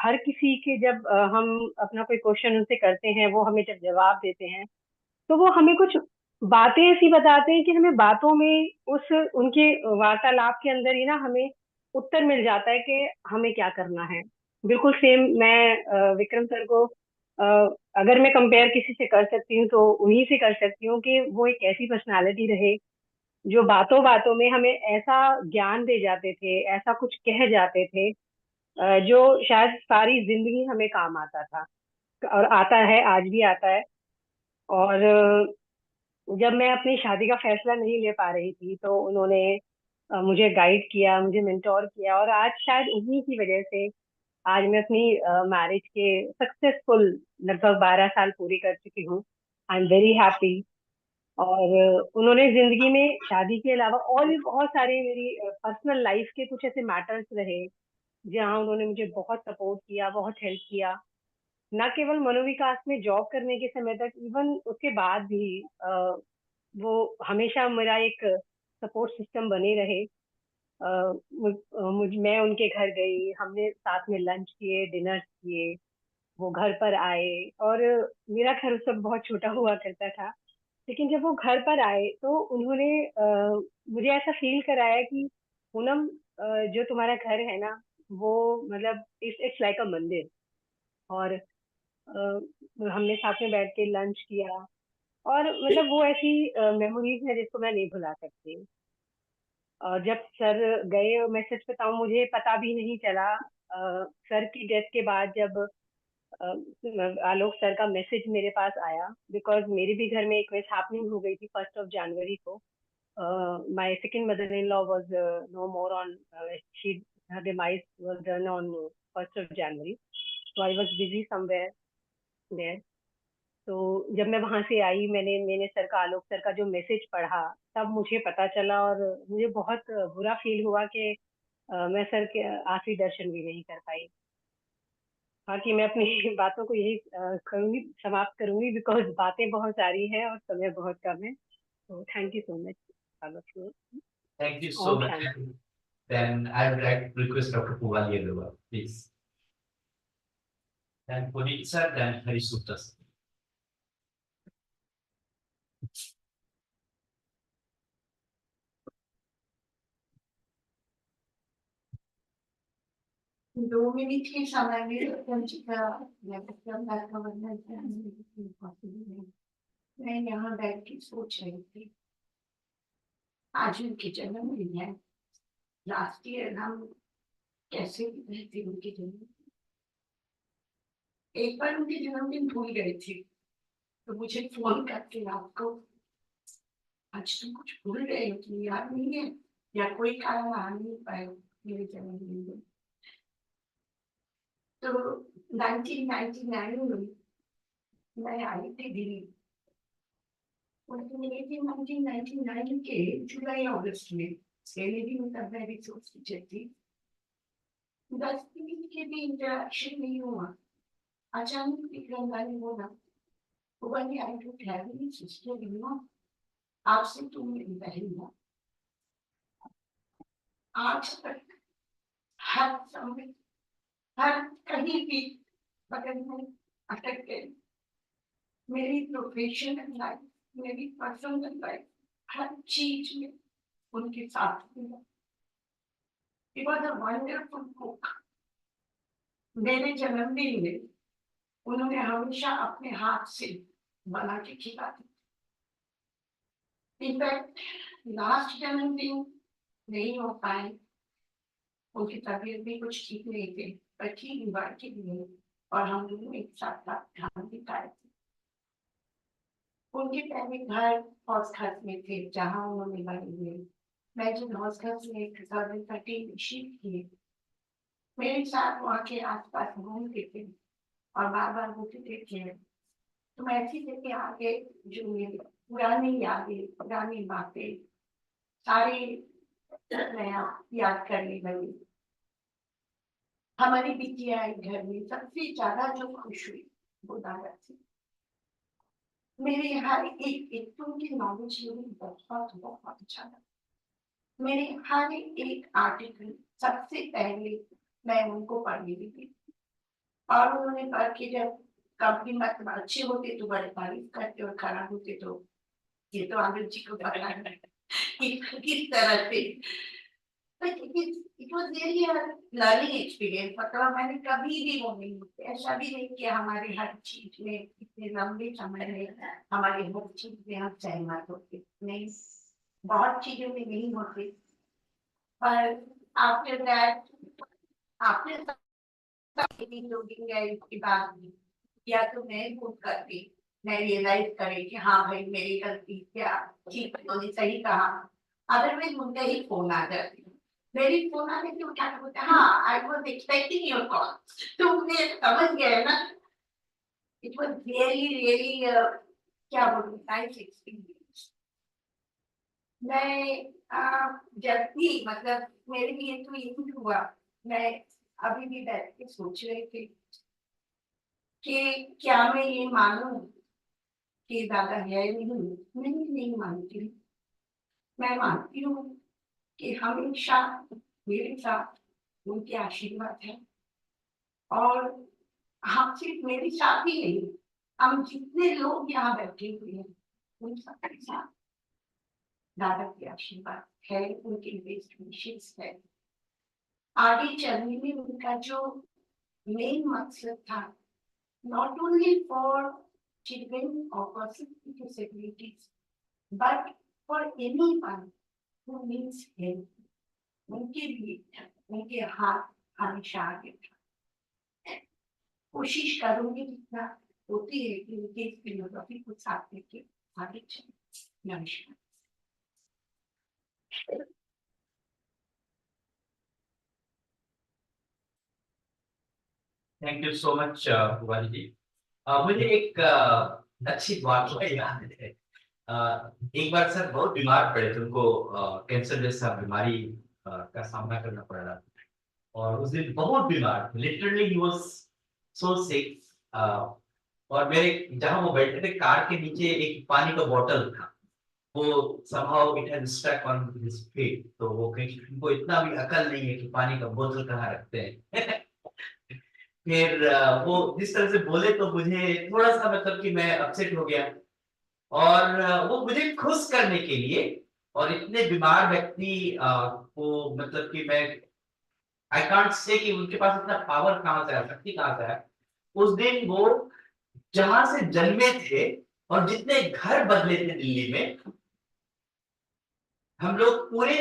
Speaker 12: हर किसी के जब हम अपना कोई क्वेश्चन उनसे करते हैं, वो हमें जब जवाब देते हैं, तो वो हमें कुछ बातें ऐसी बताते हैं कि हमें बातों में उस उनके वार्तालाप के अंदर ही ना हमें उत्तर मिल जाता है कि हमें क्या करना है। बिल्कुल सेम मैं विक्रम सर को अगर मैं कंपेयर किसी से कर सकती हूँ तो उन्हीं से कर सकती हूँ कि वो एक ऐसी पर्सनालिटी रहे जो बातों बातों में हमें ऐसा ज्ञान दे जाते थे, ऐसा कुछ कह जाते थे जो शायद सारी जिंदगी हमें काम आता था और आता है, आज भी आता है। और जब मैं अपनी शादी का फैसला नहीं ले पा रही थी तो उन्होंने मुझे गाइड किया, मुझे मेंटोर किया, और आज शायद उन्हीं की वजह से आज मैं अपनी मैरिज के सक्सेसफुल लगभग 12 साल पूरी कर चुकी हूँ। I am very happy. और उन्होंने जिंदगी में शादी के अलावा और भी बहुत सारे मेरी पर्सनल लाइफ के कुछ ऐसे मैटर्स रहे जहाँ उन्होंने मुझे बहुत सपोर्ट किया, बहुत हेल्प किया। न केवल मनोविकास में जॉब करने के समय तक, इवन उसके बाद भी वो हमेशा मेरा एक सपोर्ट सिस्टम बने रहे। मैं उनके घर गई, हमने साथ में लंच किए, डिनर किए, वो घर पर आए। और मेरा घर उस वक्त बहुत छोटा हुआ करता था, लेकिन जब वो घर पर आए तो उन्होंने मुझे ऐसा फील कराया कि पूनम, जो तुम्हारा घर है ना, वो मतलब इट्स लाइक अ मंदिर। और हमने साथ में बैठ के लंच किया, और मतलब वो ऐसी मेमोरीज है जिसको मैं नहीं भुला सकती। और जब सर गए, मैं सच बताऊं मुझे पता भी नहीं चला। सर की डेथ के बाद जब आलोक सर का मैसेज मेरे पास आया, बिकॉज मेरे भी घर में एक मिस हैपनिंग हो गई थी 1st of January को। My second mother in law was no more on, she her demise was done on 1st of January, so I was busy somewhere there. तो जब मैं वहां से आई, मैंने सर का, आलोक सर का जो मैसेज पढ़ा, तब मुझे पता चला और मुझे बहुत बुरा फील हुआ कि मैं सर के आखिरी दर्शन भी नहीं कर पाई। बाकी मैं अपनी बातों को यही करूंगी, समाप्त करूंगी, बिकॉज बातें बहुत सारी हैं और समय बहुत कम है। तो thank you so much all of you.
Speaker 2: Thank you so
Speaker 12: Om
Speaker 2: much.
Speaker 12: Shanti.
Speaker 2: Then I would like to request Dr. Puvali Agarwal, please. Then Puneet sir, then Harisupta sir.
Speaker 6: दो मिनट के समय में मैं यहाँ बैठ के सोच रही थी, आज उनकी जन्मदिन है। लास्ट ईयर हम कैसे रहते उनके जन्मदिन, एक बार उनके जन्मदिन भूल गई थी तो मुझे फोन करके रात को, आज तुम कुछ भूल गए हो, तुम्हें याद नहीं है या कोई कारण आ नहीं पाए मेरे जन्मदिन में। तो 1999 में मैं आई थी दिल्ली। 1999 के जुलाई अगस्त में मेरी मैं रिसोर्स टीचर थी। 10 दिन के भी इंटरेक्शन नहीं हुआ, अचानक विक्रम भाई बोला, I don't have any sister in law, आपसे तुम मेरी बहन हो। आज तक हर समय, हर कहीं भी बगल में अटक गए। मेरी प्रोफेशनल लाइफ, मेरी पर्सनल लाइफ, हर चीज में उनके साथ मिला। It was a wonderful book. मेरे जन्मदिन में उन्होंने हमेशा अपने हाथ से बना के खिला दी। इनफैक्ट लास्ट जन्मदिन नहीं हो पाए, उनकी तबीयत भी कुछ ठीक नहीं थी, अच्छी बीमार के लिए, और हम दोनों एक साथ ध्यान दिखाए थे। उनके पहले घर हौस खर्च में थे जहाँ उन्होंने बने हुए। मैं जब हौस खर्च में 2013 में शिफ्ट किए, मेरे साथ वहाँ के आसपास घूमते थे और बार बार होते थे। तो मैं ऐसी जगह आगे जो मेरी पुरानी यादें, पुरानी बातें सारी याद करने लगी। हमारी बिटिया घर में सबसे ज्यादा जो खुश हुई वो दादा थी। मेरे हर एक की नॉलेज मेरी बहुत बहुत अच्छा लगा। मेरे हर एक आर्टिकल सबसे पहले मैं उनको पढ़ने लगी, और उन्होंने पढ़ के जब कंपनी मतलब अच्छे होते तो बड़े तारीफ करते और खराब होते तो ये तो आनंद जी को पता है किस तरह से।
Speaker 13: But it was really a learning experience. मतलब मैंने कभी भी वो नहीं ऐसा भी नहीं किया हमारे हर चीज में इतने लंबे समय में हमारे हर चीज में हम सहमत होते नहीं, बहुत चीजों में नहीं होते, पर आफ्टर दैट आपने लोडिंग है इसके बाद या तो मैं खुद करती, मैं रियलाइज करे कि हाँ भाई मेरी गलती क्या ठीक उन्होंने सही कहा, अदरवाइज उनका ही फोन आ जाती, मेरी फोन आने से उठा के बोलते हाँ I was expecting your call, तो उन्हें समझ गए ना, इट वाज रियली रियली क्या बोलूं नाइस एक्सपीरियंस। मैं जब भी मतलब मेरे लिए तो यही हुआ, मैं अभी भी बैठ के सोच रही थी कि क्या मैं ये मानूं कि दादा है नहीं मानती, मैं मानती हूँ कि हमेशा मेरे साथ उनके आशीर्वाद है, और हम सिर्फ मेरे साथ ही नहीं, हम जितने लोग यहाँ बैठे हुए हैं उन सबके साथ दादा के आशीर्वाद है, उनके बेस्ट विशेष है। आगे चलने में उनका जो मेन मकसद था, not only for children or persons with disabilities, but for anyone who needs help, उनके लिए उनके हाथ हमेशा आगे था। कोशिश करूंगी जितना होती है कि उनके इस फिलोसॉफी को साथ लेके आगे चले। नमस्कार।
Speaker 2: थैंक यू सो मच वाली जी। मुझे एक अच्छी बात याद है। एक बार सर बहुत बीमार पड़े थे, उनको कैंसर जैसा बीमारी का सामना करना पड़ रहा था, और उस दिन बहुत बीमार थे, लिटरली ही वाज सो सिक। और मेरे जहां वो बैठे थे कार के नीचे एक पानी का बोतल था, वो somehow it has stuck on his feet, तो वो कहीं उनको इतना भी अकल नहीं है कि पानी का बोतल कहाँ रखते हैं। फिर वो जिस तरह से बोले तो मुझे थोड़ा सा मतलब कि मैं अपसेट हो गया, और वो मुझे खुश करने के लिए, और इतने बीमार व्यक्ति को मतलब कि मैं आई कांट से कि उनके पास इतना पावर कहाँ से आया, शक्ति कहाँ से आया। उस दिन वो जहां से जन्मे थे और जितने घर बदले थे दिल्ली में, हम लोग पूरे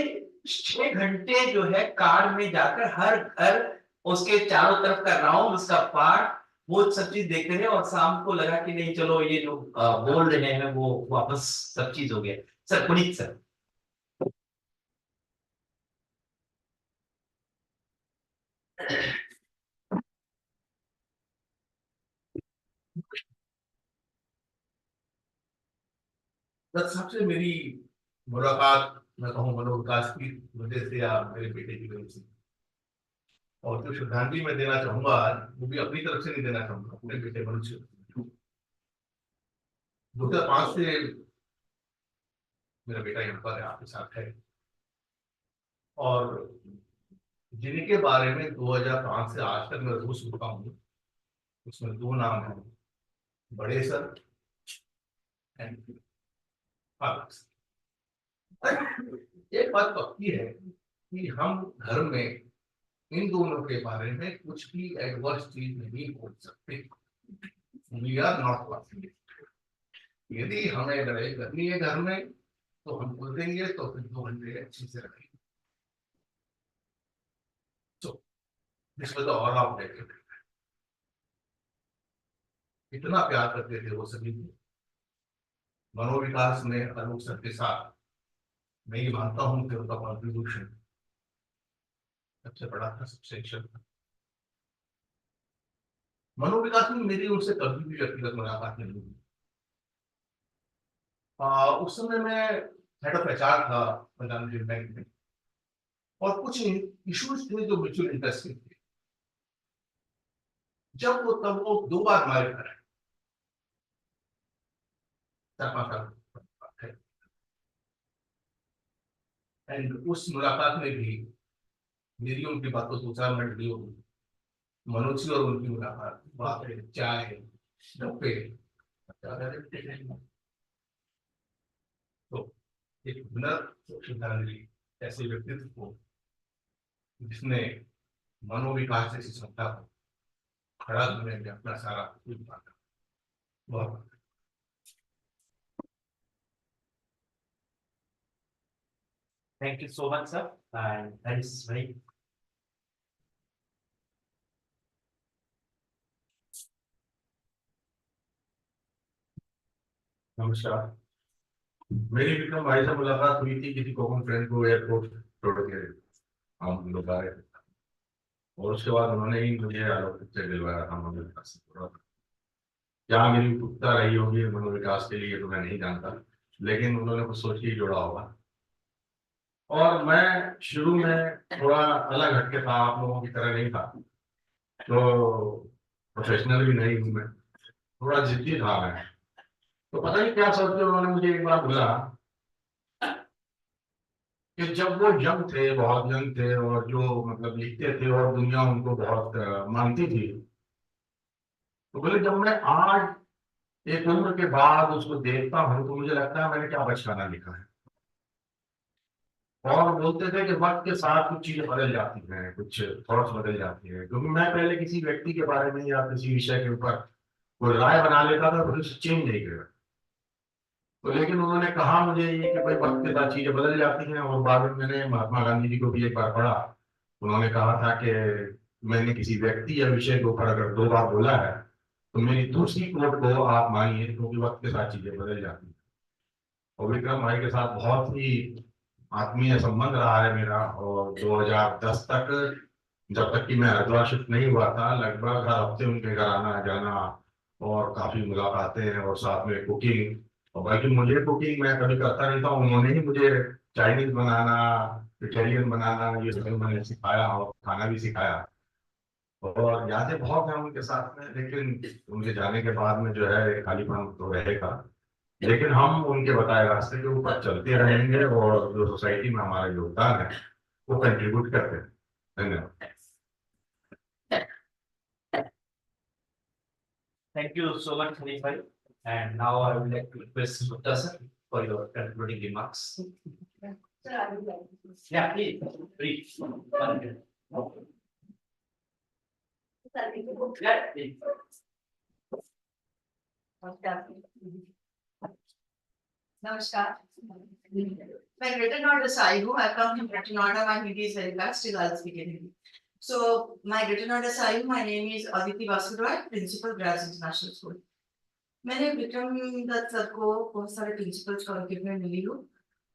Speaker 2: 6 घंटे जो है कार में जाकर हर घर उसके चारों तरफ का राउंड, उसका पार्ट, वो सब चीज देखते थे, और शाम को लगा कि नहीं चलो ये जो बोल रहे हैं वो वापस सब चीज हो गया। Sir Puneet sir.
Speaker 9: दत्त साहब से मेरी मुलाकात मैं कहूँ मनोविकास की वजह से या मेरे बेटे की वजह से, और जो श्रद्धांजलि मैं देना चाहूंगा वो भी अपनी तरफ से नहीं देना चाहूंगा, अपने बेटे मनुष्य 2005 से मेरा बेटा यहाँ पर आपके साथ है, और जिनके बारे में 2005 से आज तक मैं रोज सुनता हूँ उसमें 2 नाम हैं, बड़े सर एंड फादर। एक बात पक्की है कि हम घर में इन दोनों के बारे में कुछ भी एडवर्स चीज नहीं बोल सकते। We are not possible. यदि हमें लड़ाई करनी है घर में तो हम बोल देंगे, तो फिर 2 घंटे अच्छी से रहेंगे। तो this was the all of that. इतना प्यार करते थे वो सभी को। मनोविकास में आलोक सर के साथ मैं ये मानता हूँ कि उनका कॉन्ट्रीब्यूशन सबसे बड़ा था, सब्सटेंशियल था। मनोविकास में मेरी उनसे कभी भी व्यक्तिगत मुलाकात नहीं हुई। उस समय मैं हेड ऑफ एचआर था पंजाब नेशनल बैंक में, और कुछ इश्यूज थे जो म्यूचुअल इंटरेस्ट के थे। जब तब वो 2 बार हमारे घर आए, 4-5 साल, एंड उस मुलाकात में भी मेरी उनकी बातों 2-4 मिनट भी होगी। मनोज जी और उनकी मुलाकात, बातें, चाय, गप्पे, तो एक हुनर श्रद्धांजलि ऐसे व्यक्तित्व को जिसने मनोविकास जैसी संस्था को खड़ा करने में अपना सारा योगदान दिया। बहुत
Speaker 2: Thank you so much, sir. And that is very
Speaker 9: नमस्कार। मेरी विक्रम भाई से मुलाकात हुई थी किसी कॉमन फ्रेंड को एयरपोर्ट छोड़ के हम लोग आए और उसके बाद उन्होंने ही मुझे आलोकित से दिलवाया था मनोविकास से पूरा। क्या मेरी उत्सुकता रही होगी मनोविकास के लिए तो मैं नहीं जानता, लेकिन उन्होंने कुछ सोच के जोड़ा होगा। और मैं शुरू में थोड़ा अलग हटके था, आप लोगों की तरह नहीं था, तो प्रोफेशनल भी नहीं हूँ मैं, थोड़ा जिद्दी था मैं। तो पता नहीं क्या सोच के उन्होंने मुझे एक बार बोला कि जब वो यंग थे, बहुत यंग थे और जो मतलब लिखते थे और दुनिया उनको बहुत मानती थी, तो बोले जब मैं आज एक उम्र के बाद उसको देखता हूँ तो मुझे लगता है मैंने क्या बचकाना लिखा है। और बोलते थे कि वक्त के साथ कुछ चीजें बदल जाती हैं, कुछ थॉट्स बदल जाती हैं, क्योंकि मैं पहले किसी व्यक्ति के बारे में या किसी विषय के ऊपर कोई राय बना लेता था तो उसे चेंज नहीं किया। तो लेकिन उन्होंने कहा मुझे ये कि भाई वक्त के साथ चीजें बदल जाती हैं। और बाद में मैंने महात्मा गांधी जी को भी एक बार पढ़ा, उन्होंने कहा था कि मैंने किसी व्यक्ति या विषय के ऊपर अगर 2 बार बोला है तो मेरी दूसरी कोट को आप मानिए, क्योंकि वक्त के साथ चीजें बदल जाती हैं। और विक्रम भाई के साथ बहुत ही आत्मीय संबंध रहा है मेरा, और 2010 तक, जब तक कि मैं हरिद्वार शिफ्ट नहीं हुआ था, लगभग हर हफ्ते उनके घर आना जाना और काफी मुलाकातें और साथ में कुकिंग। और बल्कि मुझे कुकिंग मैं कभी करता नहीं था, उन्होंने ही मुझे चाइनीज बनाना, इटालियन बनाना ये सब मैंने सिखाया और खाना भी सिखाया। और यादें बहुत हैं उनके साथ में, लेकिन उनके जाने के बाद में जो है खालीपन तो रहेगा। लेकिन हम उनके बताए रास्ते के ऊपर चलते रहेंगे और जो सोसाइटी में हमारा योगदान है वो कंट्रीब्यूट करते हैं। धन्यवाद।
Speaker 2: Thank you so much, Hanifai. And now I would like to request Gupta sir for your concluding remarks.
Speaker 13: Sir, I would like to.
Speaker 2: Yeah, please, brief. 1 minute. Yeah, please.
Speaker 13: Namaskar. My written order is Saihu. I come from written order. My Hindi is very bad. Still, I'll speak in Hindi. So, my written order is Saihu. My name is Aditi Vasuroy, Principal, Grads International School. मैंने Vikram Dutt sir को बहुत सारे principles का में मिली हूँ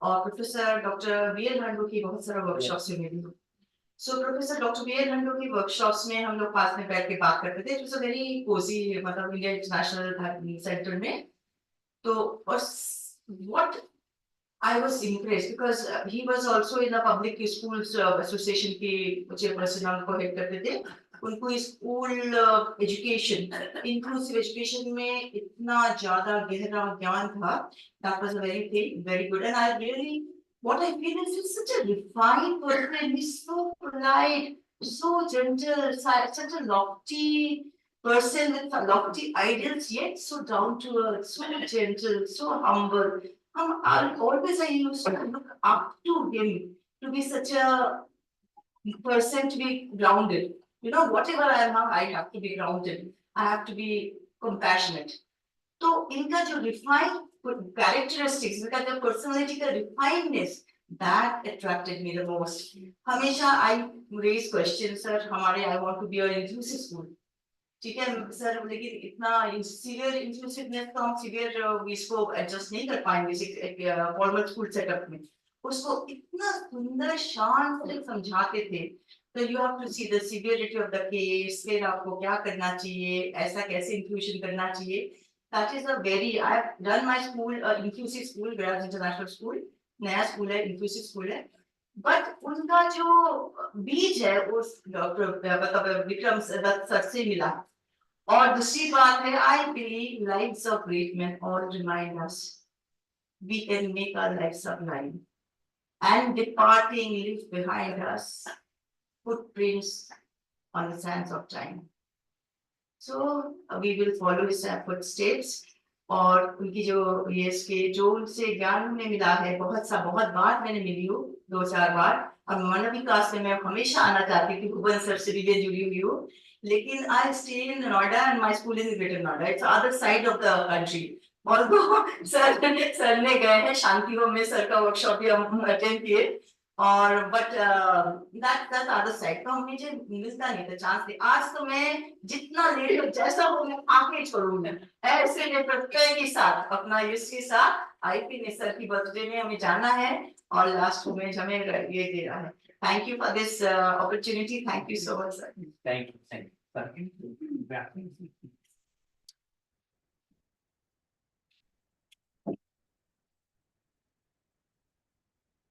Speaker 13: और professor doctor V L Honda की बहुत सारे वर्कशॉप्स में मिली हूँ। So professor doctor V L Honda की वर्कशॉप्स में हम लोग पास में बैठ के बात करते थे। It was a very Cozi, मतलब इंडिया इंटरनेशनल सेंटर में। तो और what I was impressed because he was also in the public schools association के चेयरपर्सन उनको हेड करते थे। उनको स्कूल एजुकेशन, इंक्लूसिव एजुकेशन में इतना ज्यादा गहरा ज्ञान था। That was a very good, and I really, what I feel is he's such a refined person. He's so polite, so gentle, such a lofty person with lofty ideals, yet so down to earth, so gentle, so humble. Always I used to look up to him to be such a person, to be grounded. You know, whatever I am now, I have to be grounded. I have to be compassionate. So, इनका जो refined characteristics, because the personality का refinedness, that attracted me the most. हमेशा I raise questions, sir. हमारे I want to be an inclusive school. ठीक है sir, लेकिन इतना severe inclusiveness तो हम सीवियर इसको एडजस्ट नहीं कर पाएंगे फॉर्मल स्कूल सेटअप में। उसको इतना सुंदर शांत से समझाते थे। तो you have to see the severity of the case, फिर आपको क्या करना चाहिए, ऐसा कैसे इंक्लूजन करना चाहिए। That is a very, I have done my school inclusive school, grades international school, नया स्कूल है, इंक्लूसिव स्कूल है। बट उनका जो बीज है उस डॉक्टर मतलब विक्रम दत्त सर से मिला। और दूसरी बात है, I believe lives of great men all remind us we can make our lives sublime, and departing leave behind us footprints on the sands of time. So we will follow his footsteps. और उनकी जो ये इसके जो उनसे ज्ञान में मिला है, बहुत बार मैंने मिली हूँ, 2-4 बार। और मानविकास में मैं हमेशा आना चाहती थी, भुवन सर से भी ये जुड़ी हुई हूँ, लेकिन I stay in Noida and my school is in greater Noida, it's other side of the country. और सर ने गए हैं शांति होम में, सर का वर्कशॉप भी हम अटेंड किए, और बट दैट अदर साइड तो मुझे मिलता नहीं था चांस। आज तो मैं जितना लेट हो जैसा हो मैं आके छोड़ूंगा, ऐसे ने प्रत्यय के साथ अपना इसके साथ आईपी ने सर की बर्थडे में हमें जाना है, और लास्ट में हमें ये दे रहा है। Thank you for this opportunity, thank you so much sir.
Speaker 2: Thank you.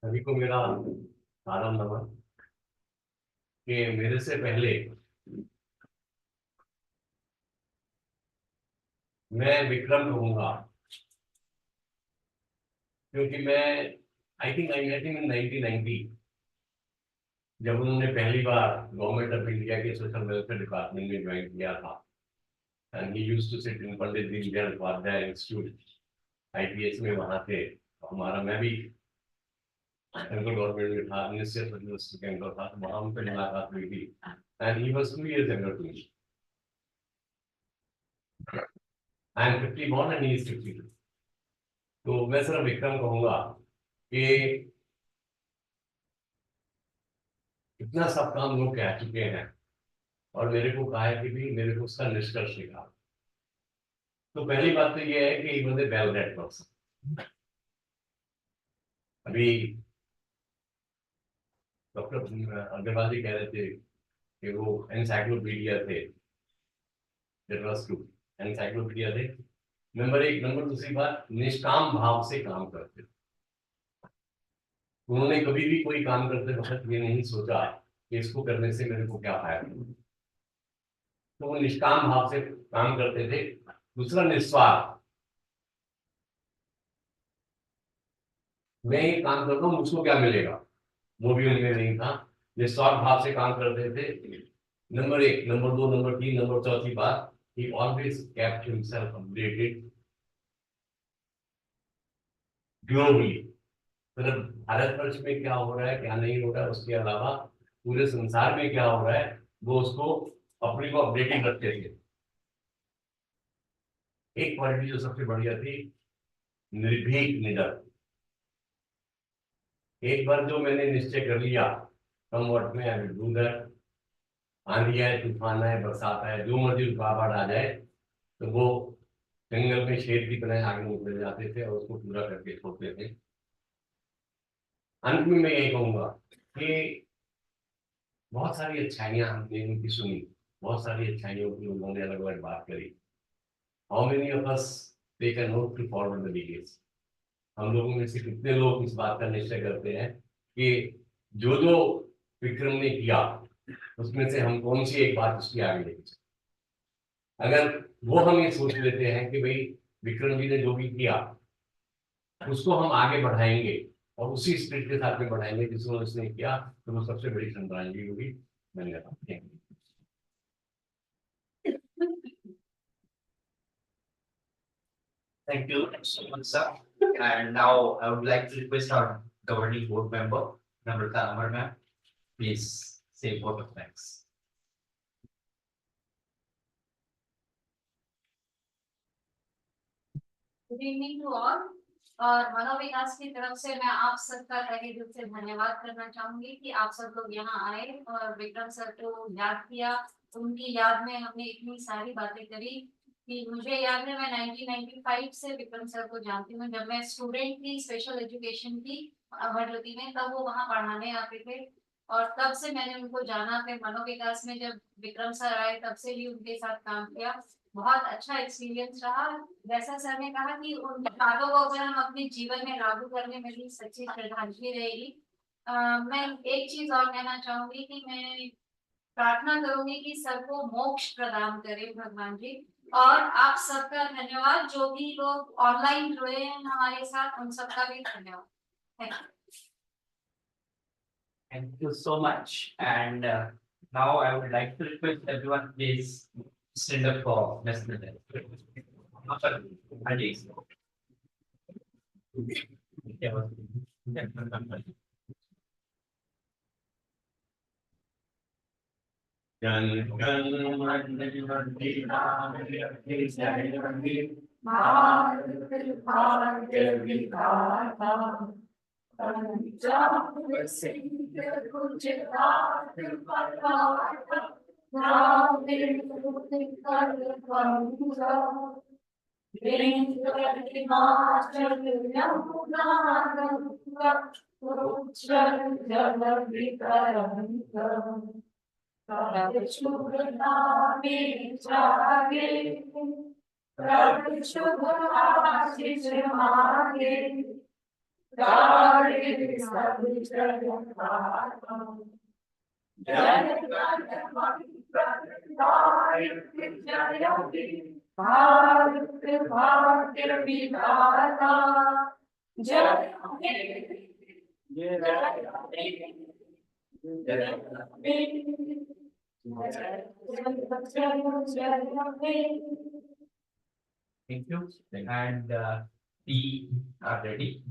Speaker 3: सभी को मेरा आदाब नमन। कि मेरे से पहले मैं विक्रम कहूंगा, क्योंकि मैं I think I met him in 1990, जब उन्होंने पहली बार गवर्नमेंट ऑफ इंडिया के सोशल वेलफेयर डिपार्टमेंट में ज्वाइन किया था। And he used to sit in Pandit Deendayal Upadhyaya institute, IPS में वहां थे। हमारा मैं भी सेंट्रल गवर्नमेंट में था, मिनिस्टर यूनिवर्सिटी के अंदर था, वहां उनसे मुलाकात हुई थी। And he was 2 years younger to me. I am 51 and he is 52. तो मैं सिर्फ विक्रम कहूंगा कि इतना सब काम लोग कह चुके हैं, और मेरे को कहा है कि भी मेरे को उसका निष्कर्ष निकाल। तो पहली बात तो ये है कि मुझे वेल रेड पर्सन। अभी डॉक्टर अग्रवाल जी कह रहे थे कि वो एनसाइक्लोपीडिया थे, एनसाइक्लोपीडिया थे। नंबर 1, नंबर दूसरी बात, निष्काम भाव से काम करते। उन्होंने कभी भी कोई काम करते वक्त ये नहीं सोचा कि इसको करने से मेरे को क्या फायदा। तो वो निष्काम भाव से काम करते थे। दूसरा, निस्वार्थ, मैं ये काम करता हूँ मुझको क्या मिलेगा, वो भी उनमें नहीं था। निस्वार्थ भाव से काम करते थे, नंबर 1। नंबर 2, नंबर 3, नंबर चौथी बात, he always kept himself updated globally। मतलब भारत वर्ष में क्या हो रहा है, क्या नहीं हो रहा है, उसके अलावा पूरे संसार में क्या हो रहा है, वो उसको अपने को अपडेटिंग रखते थे। एक क्वालिटी जो सबसे बढ़िया थी, निर्भीक निडर। एक बार जो मैंने निश्चय कर लिया, कम वक्त में आई विल डू दैट। आंधी आए, तूफान आए, बरसात आए, जो मर्जी रुकावट आ जाए, तो वो जंगल में शेर की तरह आगे निकल जाते थे और उसको पूरा करके छोड़ते थे। अंत में मैं यही कहूंगा कि बहुत सारी अच्छाइयां हमने उनकी सुनी, बहुत सारी अच्छाइयों की उन्होंने अलग अलग बात करी। How many of us take a note to forward the details. हम लोगों में से कितने लोग इस बात का निश्चय करते हैं कि जो जो विक्रम ने किया उसमें से हम कौन सी एक बात उसकी आगे लेके चले। अगर वो हम ये सोच लेते हैं कि भाई विक्रम जी ने जो भी किया उसको हम आगे बढ़ाएंगे और उसी स्पिरिट के साथ में बढ़ाएंगे जिसने उसने किया, तो वो सबसे बड़ी श्रद्धांजलि होगी। धन्यवाद।
Speaker 2: Thank you so much, sir. And now I would like to request our governing board member, Namrata Amar ma'am, please say a word of thanks.
Speaker 14: Good evening to all. और मनोविकास की तरफ से मैं आप सबका तहे दिल से धन्यवाद करना चाहूंगी कि आप सब लोग यहाँ आए और विक्रम सर को याद किया। उनकी याद में हमने इतनी सारी बातें करी कि मुझे याद है मैं 1995 से विक्रम सर को जानती हूँ। जब मैं स्टूडेंट थी स्पेशल एजुकेशन की भटवती में, तब वो वहाँ पढ़ाने आते थे और तब से मैंने उनको जाना। फिर मनोविकास में जब विक्रम सर आए तब से भी उनके साथ काम किया। बहुत अच्छा एक्सपीरियंस रहा। जैसा सर ने कहा कि उन बातों को अगर हम अपने जीवन में लागू करने में भी सच्ची श्रद्धांजलि रहेगी। मैं एक चीज और कहना चाहूंगी कि मैं प्रार्थना करूंगी कि सबको मोक्ष प्रदान करे भगवान जी। और आप सबका धन्यवाद, जो भी लोग ऑनलाइन जुड़े हैं हमारे साथ, उन सबका भी धन्यवाद। Thank you.
Speaker 2: Thank you so much. And now I would like to request everyone please stand up for national anthem.
Speaker 3: Jana Gana मन भारत भाग्य विधाता पंजाब सिंध गुजरात मराठा द्राविड़ उत्कल बंगा हिमाचल यमुना गंगा उज्जल जल वितरंगा प्रभु शुभ नामे जागे प्रभु शुभ आशीष मांगे गाड़े सब जग पाता जय गण मन नायक जय भारत भाग्य विधाता जय Thank you. And tea are ready.